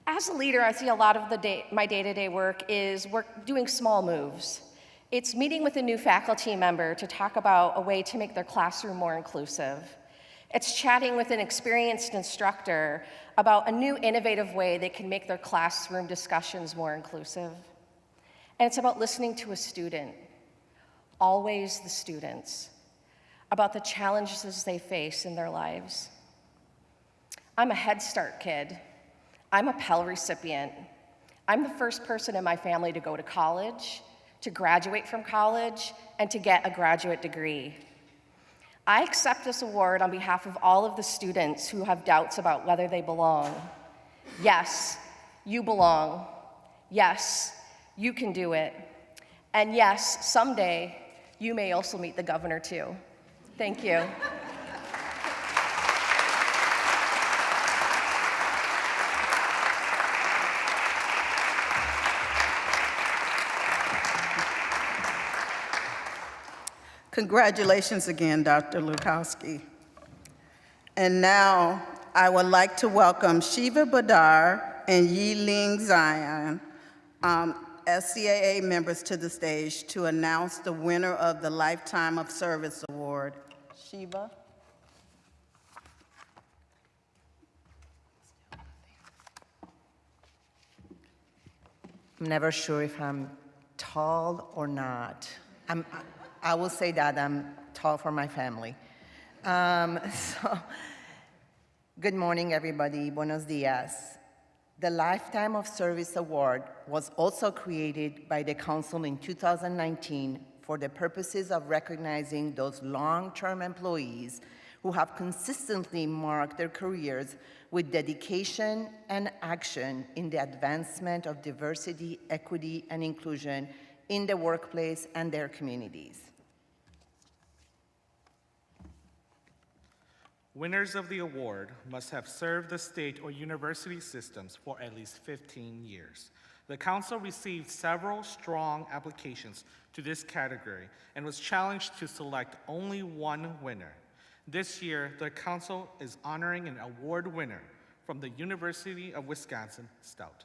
As a leader, I see a lot of my day-to-day work is doing small moves. It's meeting with a new faculty member to talk about a way to make their classroom more inclusive. It's chatting with an experienced instructor about a new innovative way they can make their classroom discussions more inclusive. And it's about listening to a student, always the students, about the challenges they face in their lives. I'm a Head Start kid. I'm a Pell recipient. I'm the first person in my family to go to college, to graduate from college, and to get a graduate degree. I accept this award on behalf of all of the students who have doubts about whether they belong. Yes, you belong. Yes, you can do it. And yes, someday, you may also meet the governor too. Thank you. Congratulations again, Dr. Lukowski. And now I would like to welcome Shiva Badar and Yiling Zion, SCAA members to the stage to announce the winner of the Lifetime of Service Award. Shiva. I'm never sure if I'm tall or not. I will say that I'm tall for my family. Good morning, everybody. Buenos dias. The Lifetime of Service Award was also created by the Council in 2019 for the purposes of recognizing those long-term employees who have consistently marked their careers with dedication and action in the advancement of diversity, equity, and inclusion in the workplace and their communities. Winners of the award must have served the state or university systems for at least 15 years. The council received several strong applications to this category and was challenged to select only one winner. This year, the council is honoring an award winner from the University of Wisconsin Stout.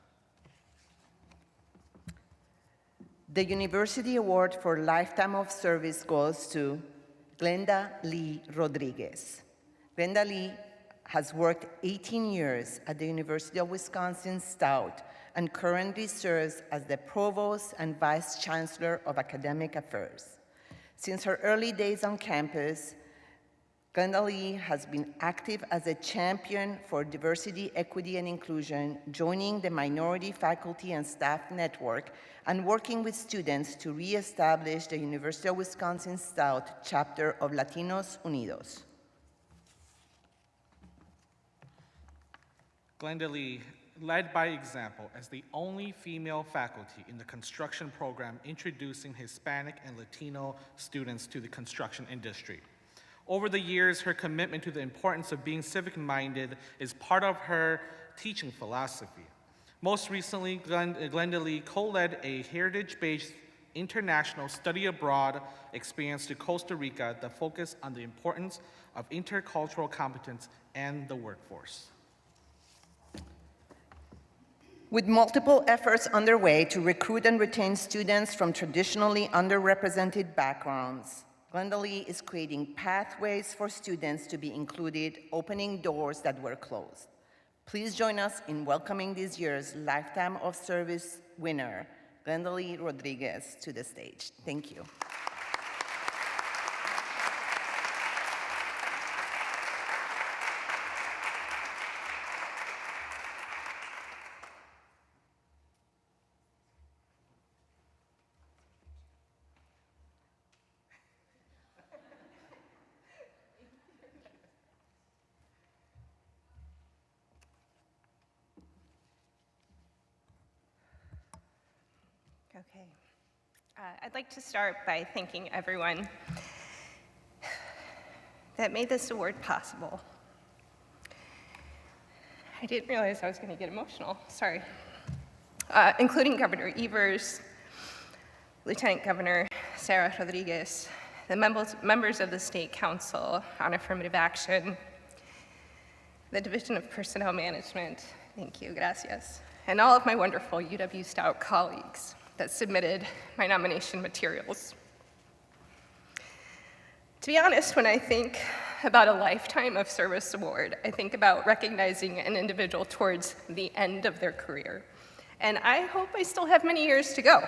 The University Award for Lifetime of Service goes to Glenda Lee Rodriguez. Glenda Lee has worked 18 years at the University of Wisconsin-Stout and currently serves as the Provost and Vice Chancellor of Academic Affairs. Since her early days on campus, Glenda Lee has been active as a champion for diversity, equity, and inclusion, joining the Minority Faculty and Staff Network and working with students to reestablish the University of Wisconsin-Stout chapter of Latinos Unidos. Glenda Lee led by example as the only female faculty in the construction program introducing Hispanic and Latino students to the construction industry. Over the years, her commitment to the importance of being civic-minded is part of her teaching philosophy. Most recently, Glenda Lee co-led a heritage-based international study abroad experience to Costa Rica that focused on the importance of intercultural competence and the workforce. With multiple efforts underway to recruit and retain students from traditionally underrepresented backgrounds, Glenda Lee is creating pathways for students to be included, opening doors that were closed. Please join us in welcoming this year's Lifetime of Service winner, Glenda Lee Rodriguez, to the stage. Thank you. Okay. I'd like to start by thanking everyone that made this award possible. I didn't realize I was going to get emotional, sorry. Including Governor Evers, Lieutenant Governor Sarah Rodriguez, the members of the State Council on Affirmative Action, the Division of Personnel Management, thank you, gracias, and all of my wonderful UW-Stout colleagues that submitted my nomination materials. To be honest, when I think about a Lifetime of Service award, I think about recognizing an individual towards the end of their career. And I hope I still have many years to go.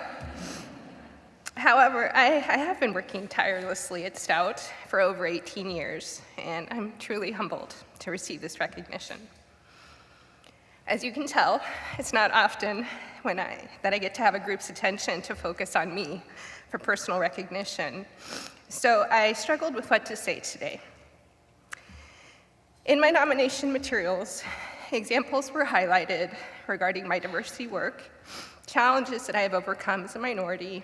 However, I have been working tirelessly at Stout for over 18 years, and I'm truly humbled to receive this recognition. As you can tell, it's not often that I get to have a group's attention to focus on me for personal recognition. So I struggled with what to say today. In my nomination materials, examples were highlighted regarding my diversity work, challenges that I have overcome as a minority,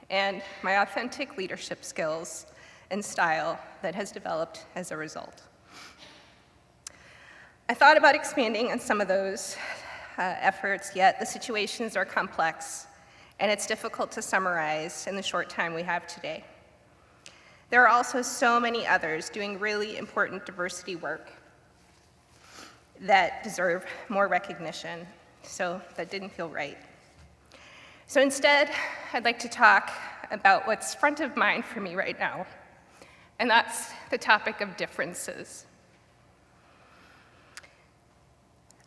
and my authentic leadership skills and style that has developed as a result. I thought about expanding on some of those efforts, yet the situations are complex, and it's difficult to summarize in the short time we have today. There are also so many others doing really important diversity work that deserve more recognition, so that didn't feel right. So instead, I'd like to talk about what's front of mind for me right now, and that's the topic of differences.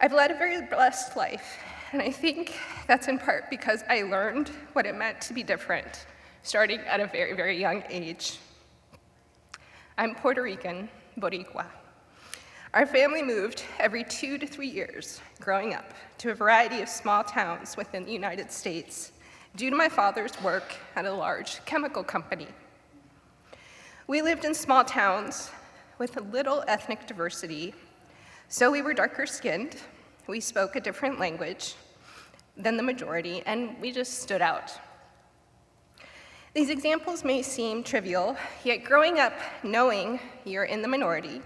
I've led a very blessed life, and I think that's in part because I learned what it meant to be different, starting at a very, very young age. I'm Puerto Rican, Boricua. Our family moved every 2 to 3 years growing up to a variety of small towns within the United States due to my father's work at a large chemical company. We lived in small towns with little ethnic diversity, so we were darker skinned, we spoke a different language than the majority, and we just stood out. These examples may seem trivial, yet growing up knowing you're in the minority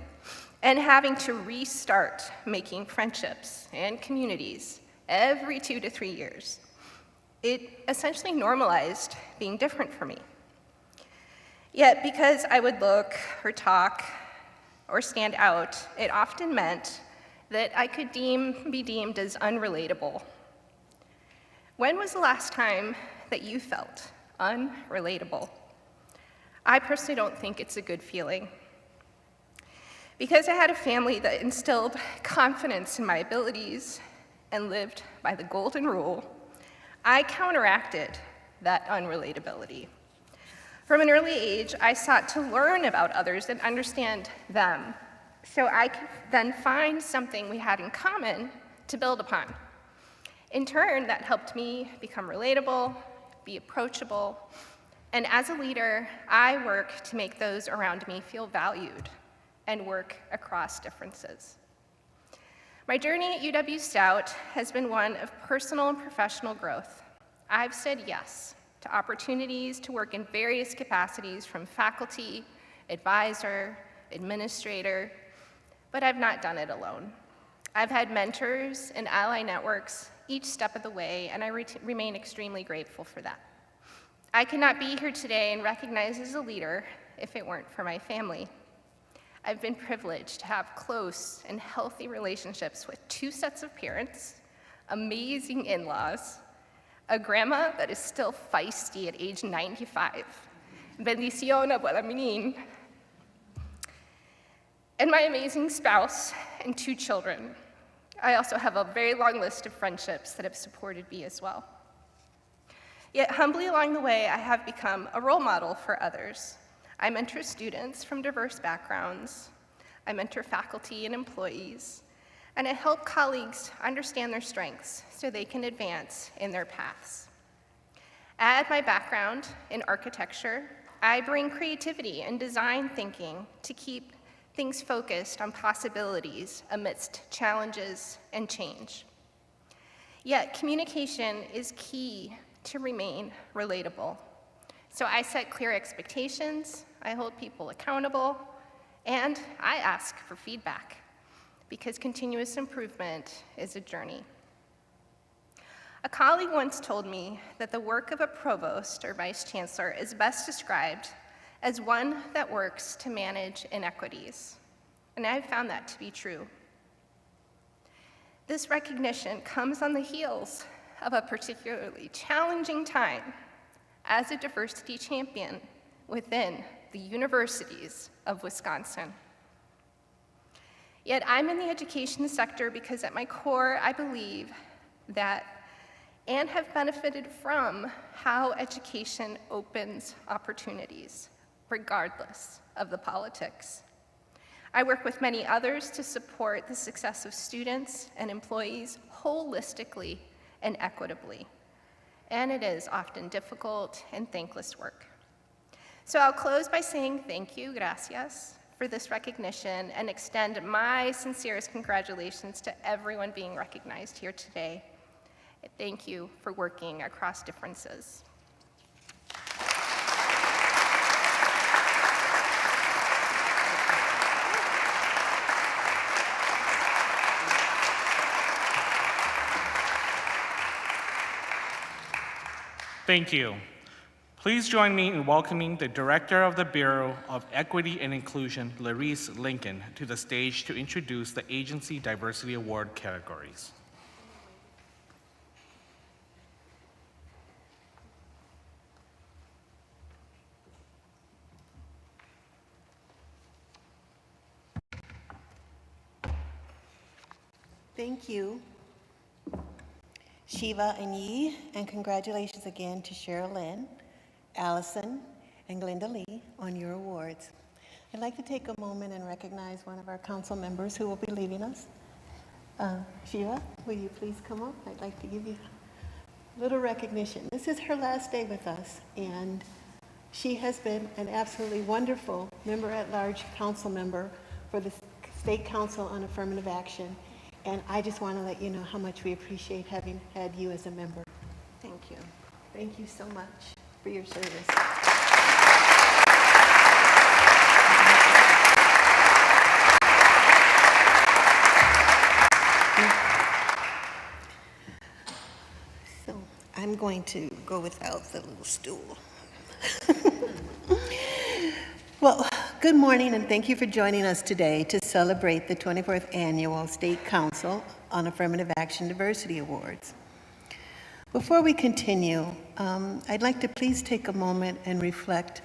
and having to restart making friendships and communities every 2 to 3 years, it essentially normalized being different for me. Yet because I would look or talk or stand out, it often meant that I could be deemed as unrelatable. When was the last time that you felt unrelatable. I personally don't think it's a good feeling. Because I had a family that instilled confidence in my abilities and lived by the golden rule, I counteracted that unrelatability. From an early age, I sought to learn about others and understand them, so I could then find something we had in common to build upon. In turn, that helped me become relatable, be approachable, and as a leader, I work to make those around me feel valued and work across differences. My journey at UW Stout has been one of personal and professional growth. I've said yes to opportunities to work in various capacities from faculty, advisor, administrator, but I've not done it alone. I've had mentors and ally networks each step of the way, and I remain extremely grateful for that. I could not be here today and recognized as a leader if it weren't for my family. I've been privileged to have close and healthy relationships with 2 sets of parents, amazing in-laws, a grandma that is still feisty at age 95, bendición abuela Minin, and my amazing spouse and 2 children. I also have a very long list of friendships that have supported me as well. Yet humbly along the way, I have become a role model for others. I mentor students from diverse backgrounds, I mentor faculty and employees, and I help colleagues understand their strengths so they can advance in their paths. Add my background in architecture, I bring creativity and design thinking to keep things focused on possibilities amidst challenges and change. Yet communication is key to remain relatable. So I set clear expectations, I hold people accountable, and I ask for feedback, because continuous improvement is a journey. A colleague once told me that the work of a provost or vice chancellor is best described as one that works to manage inequities, and I've found that to be true. This recognition comes on the heels of a particularly challenging time as a diversity champion within the universities of Wisconsin. Yet I'm in the education sector because at my core, I believe that and have benefited from how education opens opportunities, regardless of the politics. I work with many others to support the success of students and employees holistically and equitably. And it is often difficult and thankless work. So I'll close by saying thank you, gracias, for this recognition and extend my sincerest congratulations to everyone being recognized here today. Thank you for working across differences. Thank you. Please join me in welcoming the Director of the Bureau of Equity and Inclusion, Larice Lincoln, to the stage to introduce the Agency Diversity Award categories. Thank you, Shiva and Yi, and congratulations again to Cheryl Lynn, Allison, and Glenda Lee on your awards. I'd like to take a moment and recognize one of our council members who will be leaving us. Shiva, will you please come up? I'd like to give you a little recognition. This is her last day with us, and she has been an absolutely wonderful member-at-large council member for the State Council on Affirmative Action. And I just want to let you know how much we appreciate having had you as a member. Thank you. Thank you so much for your service. So I'm going to go without the little stool. Well, good morning, and thank you for joining us today to celebrate the 24th Annual State Council on Affirmative Action Diversity Awards. Before we continue, I'd like to please take a moment and reflect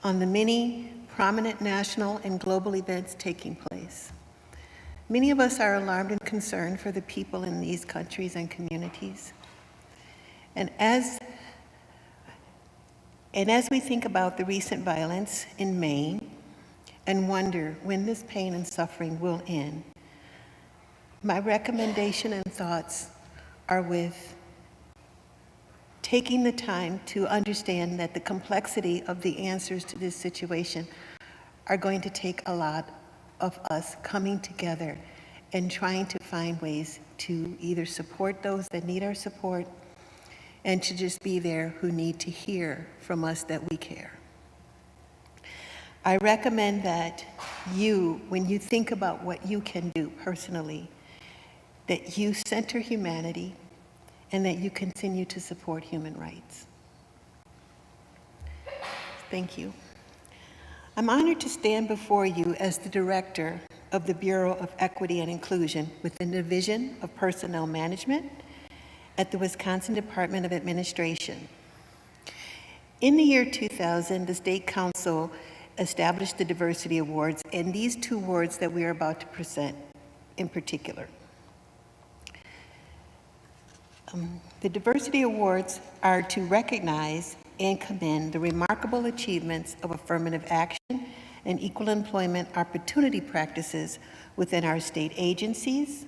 on the many prominent national and global events taking place. Many of us are alarmed and concerned for the people in these countries and communities. And as we think about the recent violence in Maine and wonder when this pain and suffering will end, my recommendation and thoughts are with taking the time to understand that the complexity of the answers to this situation are going to take a lot of us coming together and trying to find ways to either support those that need our support and to just be there who need to hear from us that we care. I recommend that you, when you think about what you can do personally, that you center humanity and that you continue to support human rights. Thank you. I'm honored to stand before you as the director of the Bureau of Equity and Inclusion within the Division of Personnel Management at the Wisconsin Department of Administration. In the year 2000, the State Council established the Diversity Awards, and these two awards that we are about to present in particular. The Diversity Awards are to recognize and commend the remarkable achievements of affirmative action and equal employment opportunity practices within our state agencies,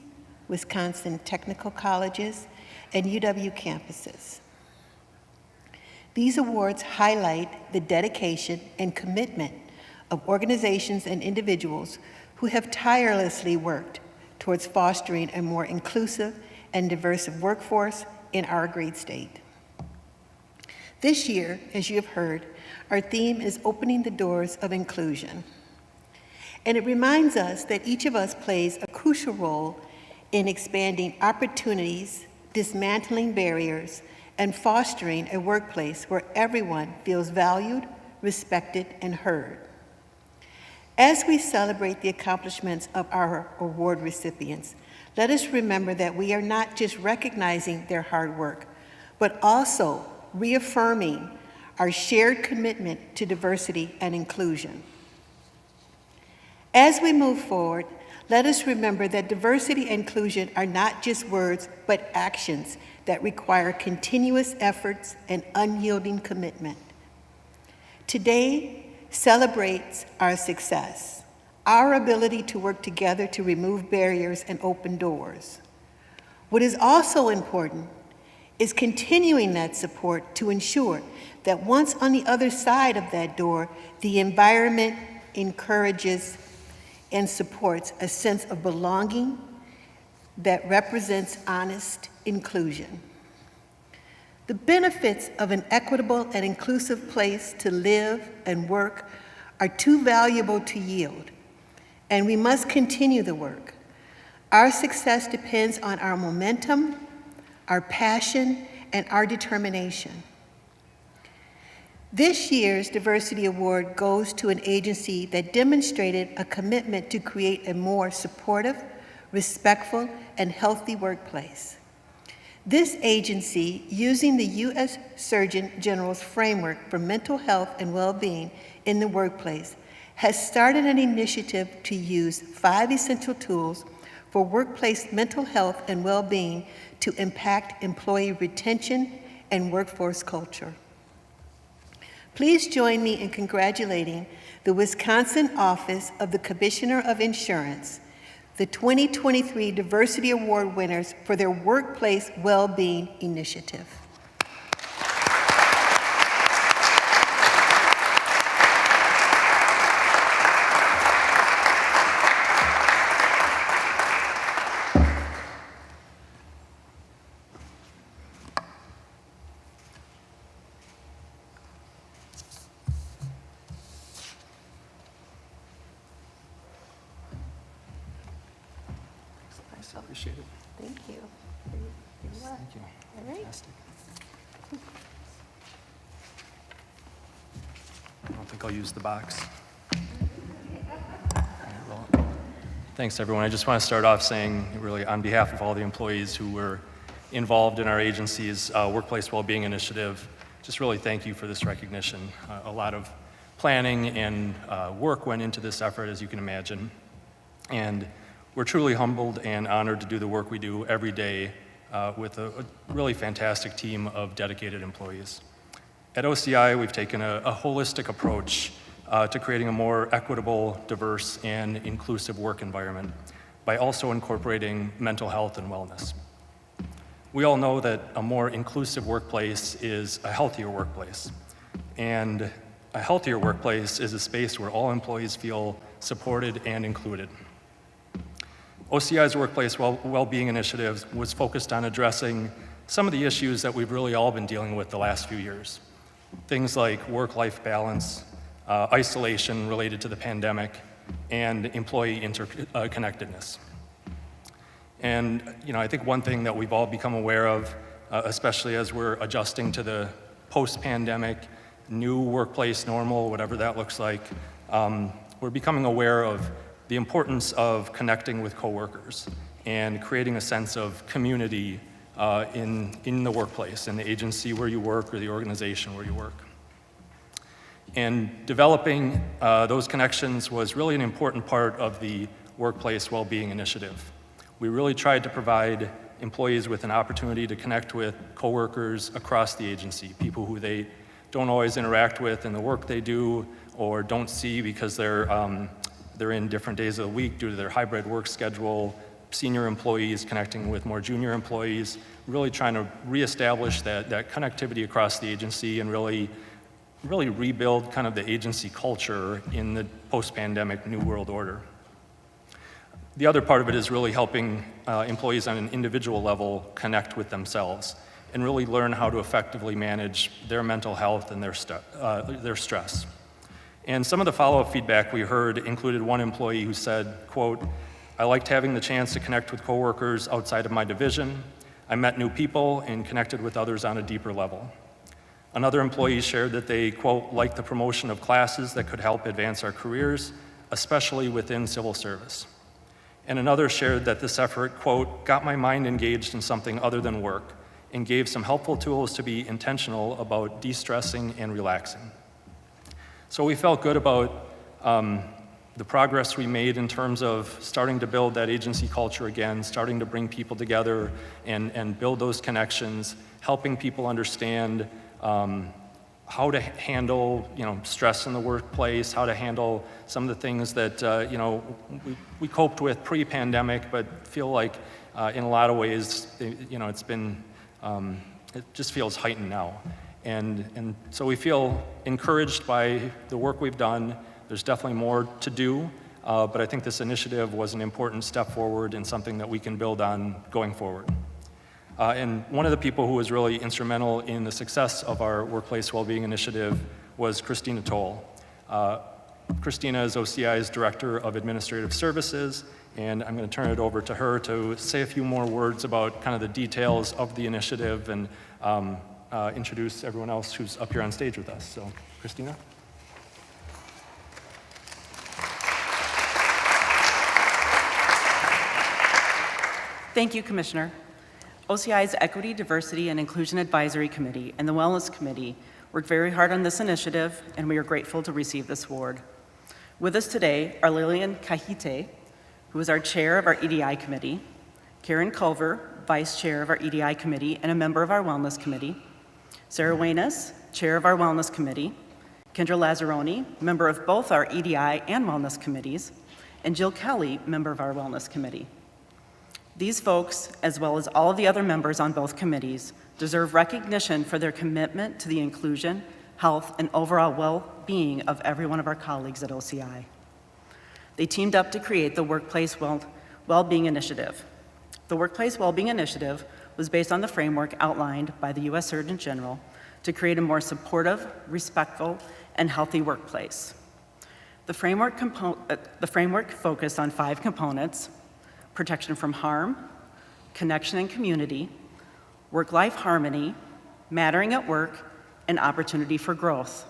Wisconsin technical colleges, and UW campuses. These awards highlight the dedication and commitment of organizations and individuals who have tirelessly worked towards fostering a more inclusive and diverse workforce in our great state. This year, as you have heard, our theme is opening the doors of inclusion. And it reminds us that each of us plays a crucial role in expanding opportunities, dismantling barriers, and fostering a workplace where everyone feels valued, respected, and heard. As we celebrate the accomplishments of our award recipients, let us remember that we are not just recognizing their hard work, but also reaffirming our shared commitment to diversity and inclusion. As we move forward, let us remember that diversity and inclusion are not just words, but actions that require continuous efforts and unyielding commitment. Today celebrates our success, our ability to work together to remove barriers and open doors. What is also important is continuing that support to ensure that once on the other side of that door, the environment encourages and supports a sense of belonging that represents honest inclusion. The benefits of an equitable and inclusive place to live and work are too valuable to yield, and we must continue the work. Our success depends on our momentum, our passion, and our determination. This year's Diversity Award goes to an agency that demonstrated a commitment to create a more supportive, respectful, and healthy workplace. This agency, using the U.S. Surgeon General's framework for mental health and well-being in the workplace, has started an initiative to use 5 essential tools for workplace mental health and well-being to impact employee retention and workforce culture. Please join me in congratulating the Wisconsin Office of the Commissioner of Insurance, the 2023 Diversity Award winners for their Workplace Well-Being Initiative. Appreciate it. Thank you. Thank you. All right. Fantastic. I don't think I'll use the box. Well, thanks, everyone. I just want to start off saying, really, on behalf of all the employees who were involved in our agency's workplace well-being initiative, just really thank you for this recognition. A lot of planning and work went into this effort, as you can imagine. And we're truly humbled and honored to do the work we do every day with a really fantastic team of dedicated employees. At OCI, we've taken a holistic approach to creating a more equitable, diverse, and inclusive work environment by also incorporating mental health and wellness. We all know that a more inclusive workplace is a healthier workplace. And a healthier workplace is a space where all employees feel supported and included. OCI's Workplace Well-Being Initiative was focused on addressing some of the issues that we've really all been dealing with the last few years. Things like work-life balance, isolation related to the pandemic, and employee interconnectedness. And I think one thing that we've all become aware of, especially as we're adjusting to the post-pandemic, new workplace normal, whatever that looks like, we're becoming aware of the importance of connecting with coworkers and creating a sense of community in the workplace, in the agency where you work or the organization where you work. And developing those connections was really an important part of the Workplace Well-Being Initiative. We really tried to provide employees with an opportunity to connect with coworkers across the agency, people who they don't always interact with in the work they do or don't see because they're in different days of the week due to their hybrid work schedule, senior employees connecting with more junior employees, really trying to reestablish that connectivity across the agency and really rebuild kind of the agency culture in the post-pandemic New World Order. The other part of it is really helping employees on an individual level connect with themselves and really learn how to effectively manage their mental health and their stress. And some of the follow-up feedback we heard included one employee who said, quote, "I liked having the chance to connect with coworkers outside of my division. I met new people and connected with others on a deeper level." Another employee shared that they, quote, "liked the promotion of classes that could help advance our careers, especially within civil service." And another shared that this effort, quote, "got my mind engaged in something other than work and gave some helpful tools to be intentional about de-stressing and relaxing." So we felt good about the progress we made in terms of starting to build that agency culture again, starting to bring people together and build those connections, helping people understand how to handle stress in the workplace, how to handle some of the things that we coped with pre-pandemic, but feel like in a lot of ways it's been it just feels heightened now. And so we feel encouraged by the work we've done. There's definitely more to do, but I think this initiative was an important step forward and something that we can build on going forward. And one of the people who was really instrumental in the success of our Workplace Wellbeing Initiative was Christina Toll. Christina is OCI's Director of Administrative Services, and I'm going to turn it over to her to say a few more words about kind of the details of the initiative and introduce everyone else who's up here on stage with us. So, Christina? Thank you, Commissioner. OCI's Equity, Diversity, and Inclusion Advisory Committee and the Wellness Committee worked very hard on this initiative, and we are grateful to receive this award. With us today are Lillian Kahite, who is our chair of our EDI committee, Karen Culver, vice chair of our EDI committee and a member of our Wellness Committee, Sarah Waynes, chair of our Wellness Committee, Kendra Lazzaroni, member of both our EDI and Wellness Committees, and Jill Kelly, member of our Wellness Committee. These folks, as well as all of the other members on both committees, deserve recognition for their commitment to the inclusion, health, and overall well-being of every one of our colleagues at OCI. They teamed up to create the Workplace Wellbeing Initiative. The Workplace Wellbeing Initiative was based on the framework outlined by the U.S. Surgeon General to create a more supportive, respectful, and healthy workplace. The framework focused on 5 components: protection from harm, connection and community, work-life harmony, mattering at work, and opportunity for growth.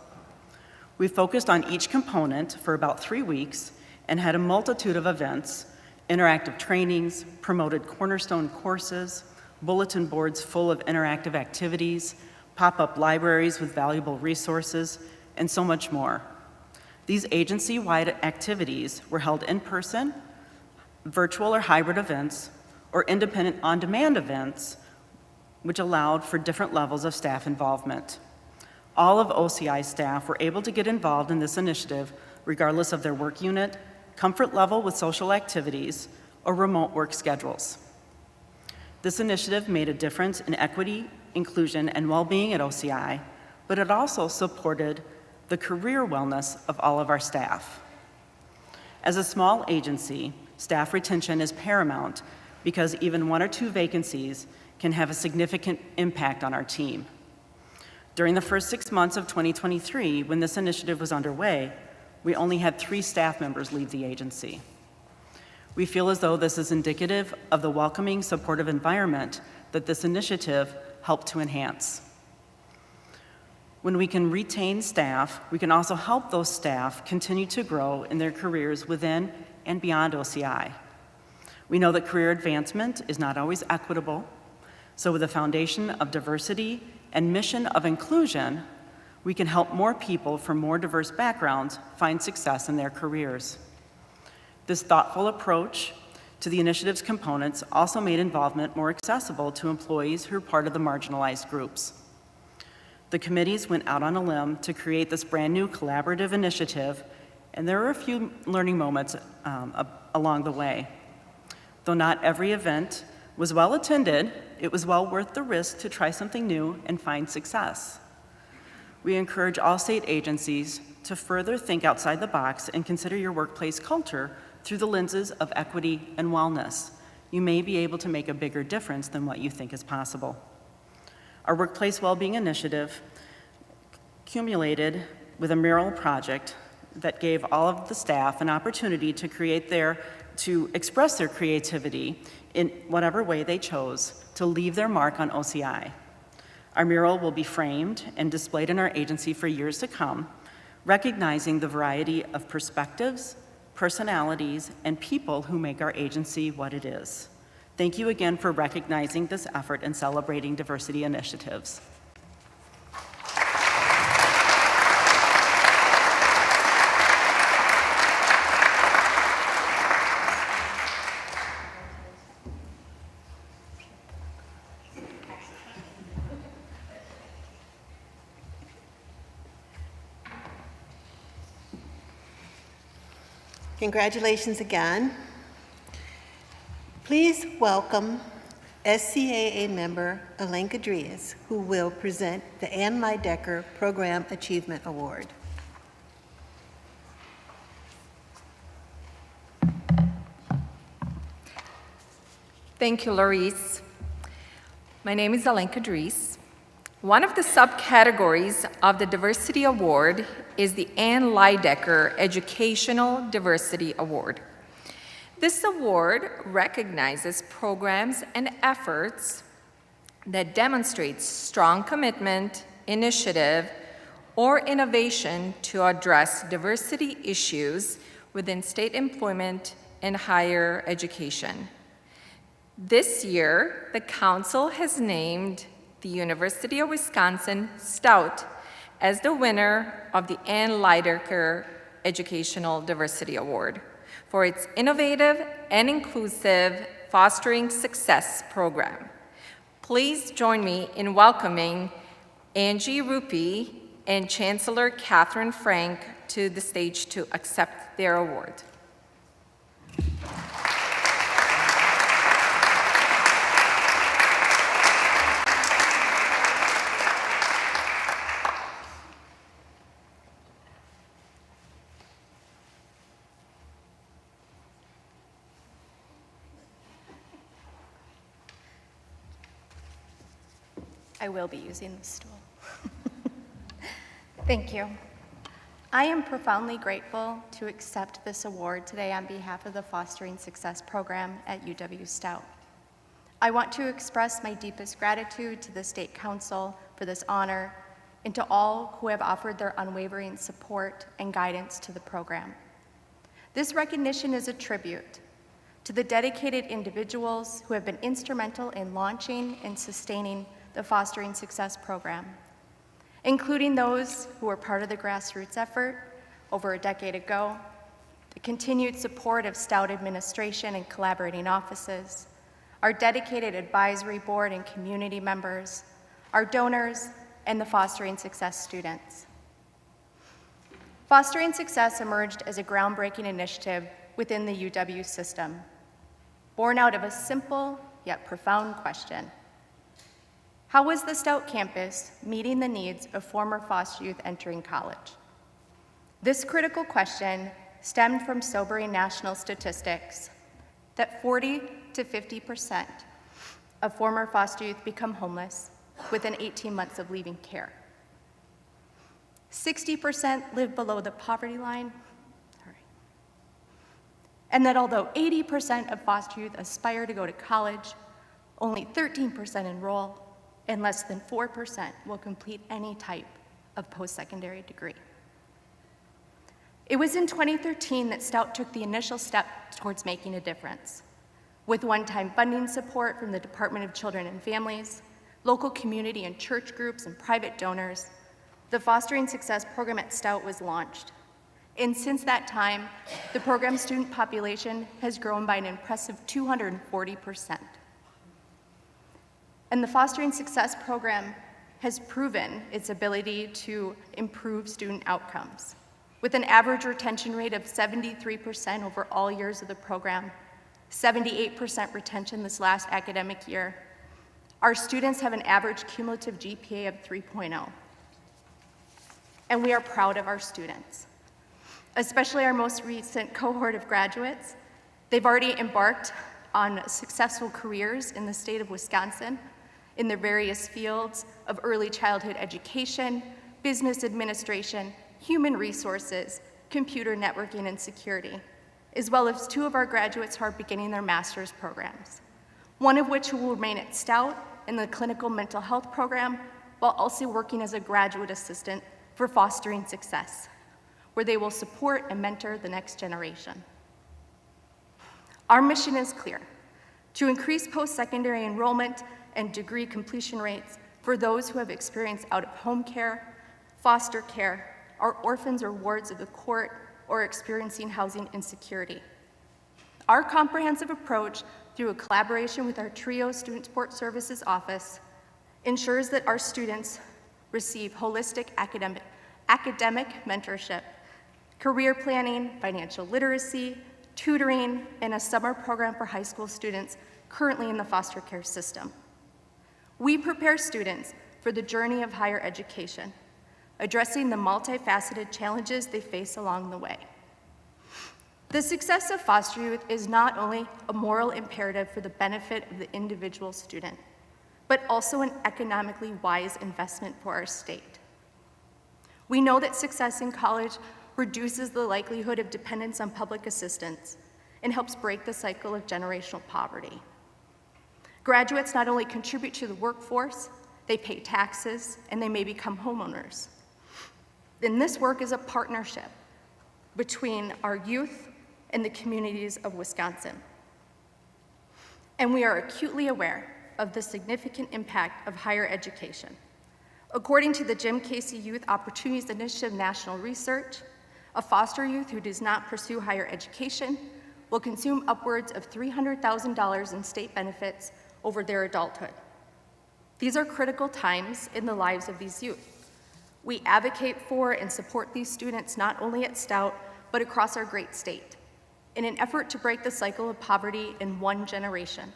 We focused on each component for about 3 weeks and had a multitude of events, interactive trainings, promoted cornerstone courses, bulletin boards full of interactive activities, pop-up libraries with valuable resources, and so much more. These agency-wide activities were held in person, virtual or hybrid events, or independent on-demand events, which allowed for different levels of staff involvement. All of OCI staff were able to get involved in this initiative regardless of their work unit, comfort level with social activities, or remote work schedules. This initiative made a difference in equity, inclusion, and well-being at OCI, but it also supported the career wellness of all of our staff. As a small agency, staff retention is paramount because even 1 or 2 vacancies can have a significant impact on our team. During the first 6 months of 2023, when this initiative was underway, we only had 3 staff members leave the agency. We feel as though this is indicative of the welcoming, supportive environment that this initiative helped to enhance. When we can retain staff, we can also help those staff continue to grow in their careers within and beyond OCI. We know that career advancement is not always equitable, so with a foundation of diversity and mission of inclusion, we can help more people from more diverse backgrounds find success in their careers. This thoughtful approach to the initiative's components also made involvement more accessible to employees who are part of the marginalized groups. The committees went out on a limb to create this brand new collaborative initiative, and there were a few learning moments along the way. Though not every event was well attended, it was well worth the risk to try something new and find success. We encourage all state agencies to further think outside the box and consider your workplace culture through the lenses of equity and wellness. You may be able to make a bigger difference than what you think is possible. Our Workplace Wellbeing Initiative culminated with a mural project that gave all of the staff an opportunity to express their creativity in whatever way they chose to leave their mark on OCI. Our mural will be framed and displayed in our agency for years to come, recognizing the variety of perspectives, personalities, and people who make our agency what it is. Thank you again for recognizing this effort and celebrating diversity initiatives. Congratulations again. Please welcome SCAA member Elaine Cadrillas, who will present the Ann Lydecker Program Achievement Award. Thank you, Laurice. My name is Elaine Cadrillas. One of the subcategories of the Diversity Award is the Ann Lydecker Educational Diversity Award. This award recognizes programs and efforts that demonstrate strong commitment, initiative, or innovation to address diversity issues within state employment and higher education. This year, the Council has named the University of Wisconsin Stout as the winner of the Ann Lydecker Educational Diversity Award for its innovative and inclusive Fostering Success program. Please join me in welcoming Angie Rupi and Chancellor Catherine Frank to the stage to accept their award. I will be using this stool. Thank you. I am profoundly grateful to accept this award today on behalf of the Fostering Success program at UW Stout. I want to express my deepest gratitude to the State Council for this honor and to all who have offered their unwavering support and guidance to the program. This recognition is a tribute to the dedicated individuals who have been instrumental in launching and sustaining the Fostering Success program, including those who were part of the grassroots effort over a decade ago, the continued support of Stout administration and collaborating offices, our dedicated advisory board and community members, our donors, and the Fostering Success students. Fostering Success emerged as a groundbreaking initiative within the UW system, born out of a simple yet profound question. How was the Stout campus meeting the needs of former foster youth entering college? This critical question stemmed from sobering national statistics that 40 to 50% of former foster youth become homeless within 18 months of leaving care. 60% live below the poverty line, and that although 80% of foster youth aspire to go to college, only 13% enroll, and less than 4% will complete any type of post-secondary degree. It was in 2013 that Stout took the initial step towards making a difference, with one-time funding support from the Department of Children and Families, local community and church groups, and private donors. The Fostering Success program at Stout was launched. And since that time, the program's student population has grown by an impressive 240%. And the Fostering Success program has proven its ability to improve student outcomes. With an average retention rate of 73% over all years of the program, 78% retention this last academic year, our students have an average cumulative GPA of 3.0. And we are proud of our students, especially our most recent cohort of graduates. They've already embarked on successful careers in the state of Wisconsin in their various fields of early childhood education, business administration, human resources, computer networking, and security, as well as 2 of our graduates who are beginning their master's programs, one of which will remain at Stout in the clinical mental health program, while also working as a graduate assistant for Fostering Success, where they will support and mentor the next generation. Our mission is clear: to increase post-secondary enrollment and degree completion rates for those who have experienced out-of-home care, foster care, are orphans or wards of the court, or experiencing housing insecurity. Our comprehensive approach, through a collaboration with our TRIO Student Support Services Office, ensures that our students receive holistic academic mentorship, career planning, financial literacy, tutoring, and a summer program for high school students currently in the foster care system. We prepare students for the journey of higher education, addressing the multifaceted challenges they face along the way. The success of foster youth is not only a moral imperative for the benefit of the individual student, but also an economically wise investment for our state. We know that success in college reduces the likelihood of dependence on public assistance and helps break the cycle of generational poverty. Graduates not only contribute to the workforce, they pay taxes, and they may become homeowners. And this work is a partnership between our youth and the communities of Wisconsin. And we are acutely aware of the significant impact of higher education. According to the Jim Casey Youth Opportunities Initiative National Research, a foster youth who does not pursue higher education will consume upwards of $300,000 in state benefits over their adulthood. These are critical times in the lives of these youth. We advocate for and support these students not only at Stout, but across our great state, in an effort to break the cycle of poverty in one generation.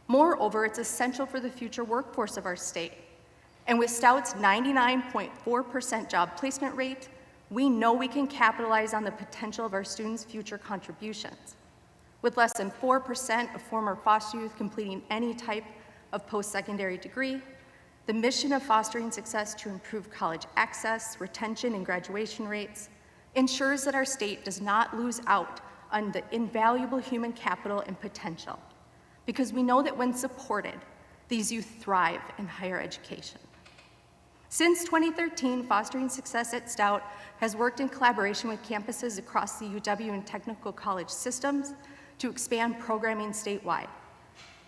Moreover, it's essential for the future workforce of our state. And with Stout's 99.4% job placement rate, we know we can capitalize on the potential of our students' future contributions. With less than 4% of former foster youth completing any type of post-secondary degree, the mission of Fostering Success to improve college access, retention, and graduation rates ensures that our state does not lose out on the invaluable human capital and potential, because we know that when supported, these youth thrive in higher education. Since 2013, Fostering Success at Stout has worked in collaboration with campuses across the UW and technical college systems to expand programming statewide.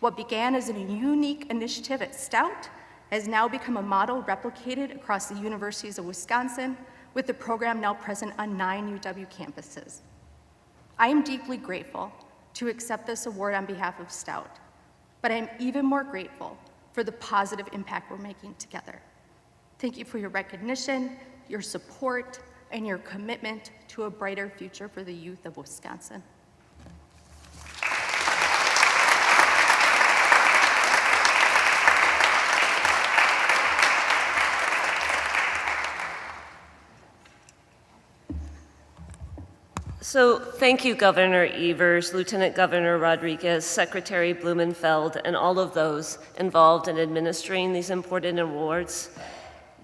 What began as a unique initiative at Stout has now become a model replicated across the universities of Wisconsin, with the program now present on 9 UW campuses. I am deeply grateful to accept this award on behalf of Stout, but I am even more grateful for the positive impact we're making together. Thank you for your recognition, your support, and your commitment to a brighter future for the youth of Wisconsin. So thank you, Governor Evers, Lieutenant Governor Rodriguez, Secretary Blumenfeld, and all of those involved in administering these important awards.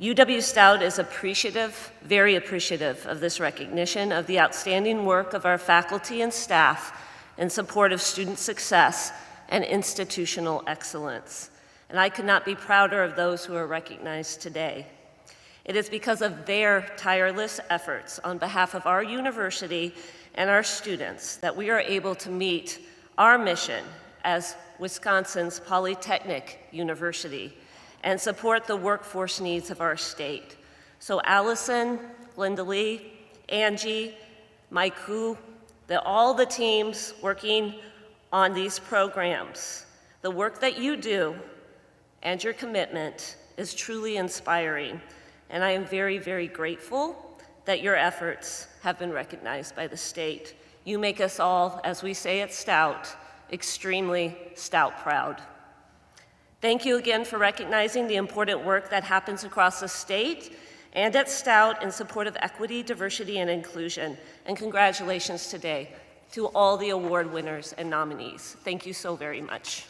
UW Stout is appreciative, very appreciative of this recognition of the outstanding work of our faculty and staff in support of student success and institutional excellence. And I could not be prouder of those who are recognized today. It is because of their tireless efforts on behalf of our university and our students that we are able to meet our mission as Wisconsin's Polytechnic University and support the workforce needs of our state. So Allison, Glenda Lee, Angie, Maiku, all the teams working on these programs, the work that you do and your commitment is truly inspiring. And I am very, very grateful that your efforts have been recognized by the state. You make us all, as we say at Stout, extremely Stout proud. Thank you again for recognizing the important work that happens across the state and at Stout in support of equity, diversity, and inclusion. And congratulations today to all the award winners and nominees. Thank you so very much.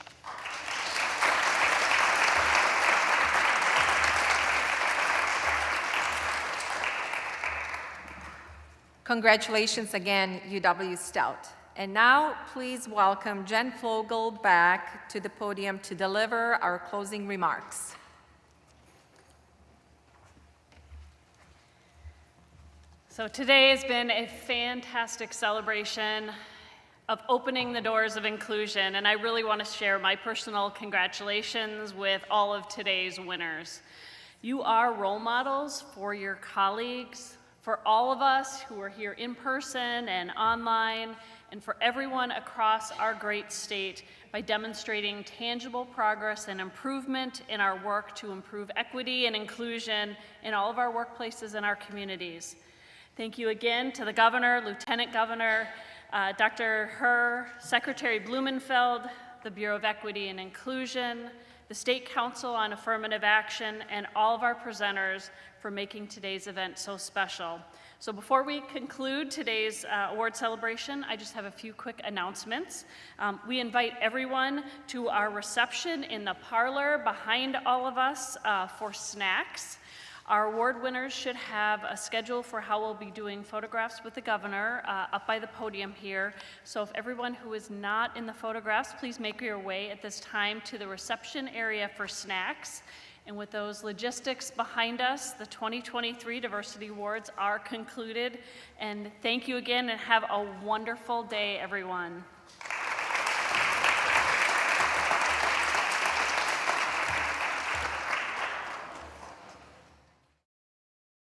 Congratulations again, UW Stout. And now, please welcome Jen Fogel back to the podium to deliver our closing remarks. So today has been a fantastic celebration of opening the doors of inclusion, and I really want to share my personal congratulations with all of today's winners. You are role models for your colleagues, for all of us who are here in person and online, and for everyone across our great state by demonstrating tangible progress and improvement in our work to improve equity and inclusion in all of our workplaces and our communities. Thank you again to the Governor, Lieutenant Governor, Dr. Herr, Secretary Blumenfeld, the Bureau of Equity and Inclusion, the State Council on Affirmative Action, and all of our presenters for making today's event so special. So before we conclude today's award celebration, I just have a few quick announcements. We invite everyone to our reception in the parlor behind all of us for snacks. Our award winners should have a schedule for how we'll be doing photographs with the governor up by the podium here. So if everyone who is not in the photographs, please make your way at this time to the reception area for snacks. And with those logistics behind us, the 2023 Diversity Awards are concluded. And thank you again, and have a wonderful day, everyone.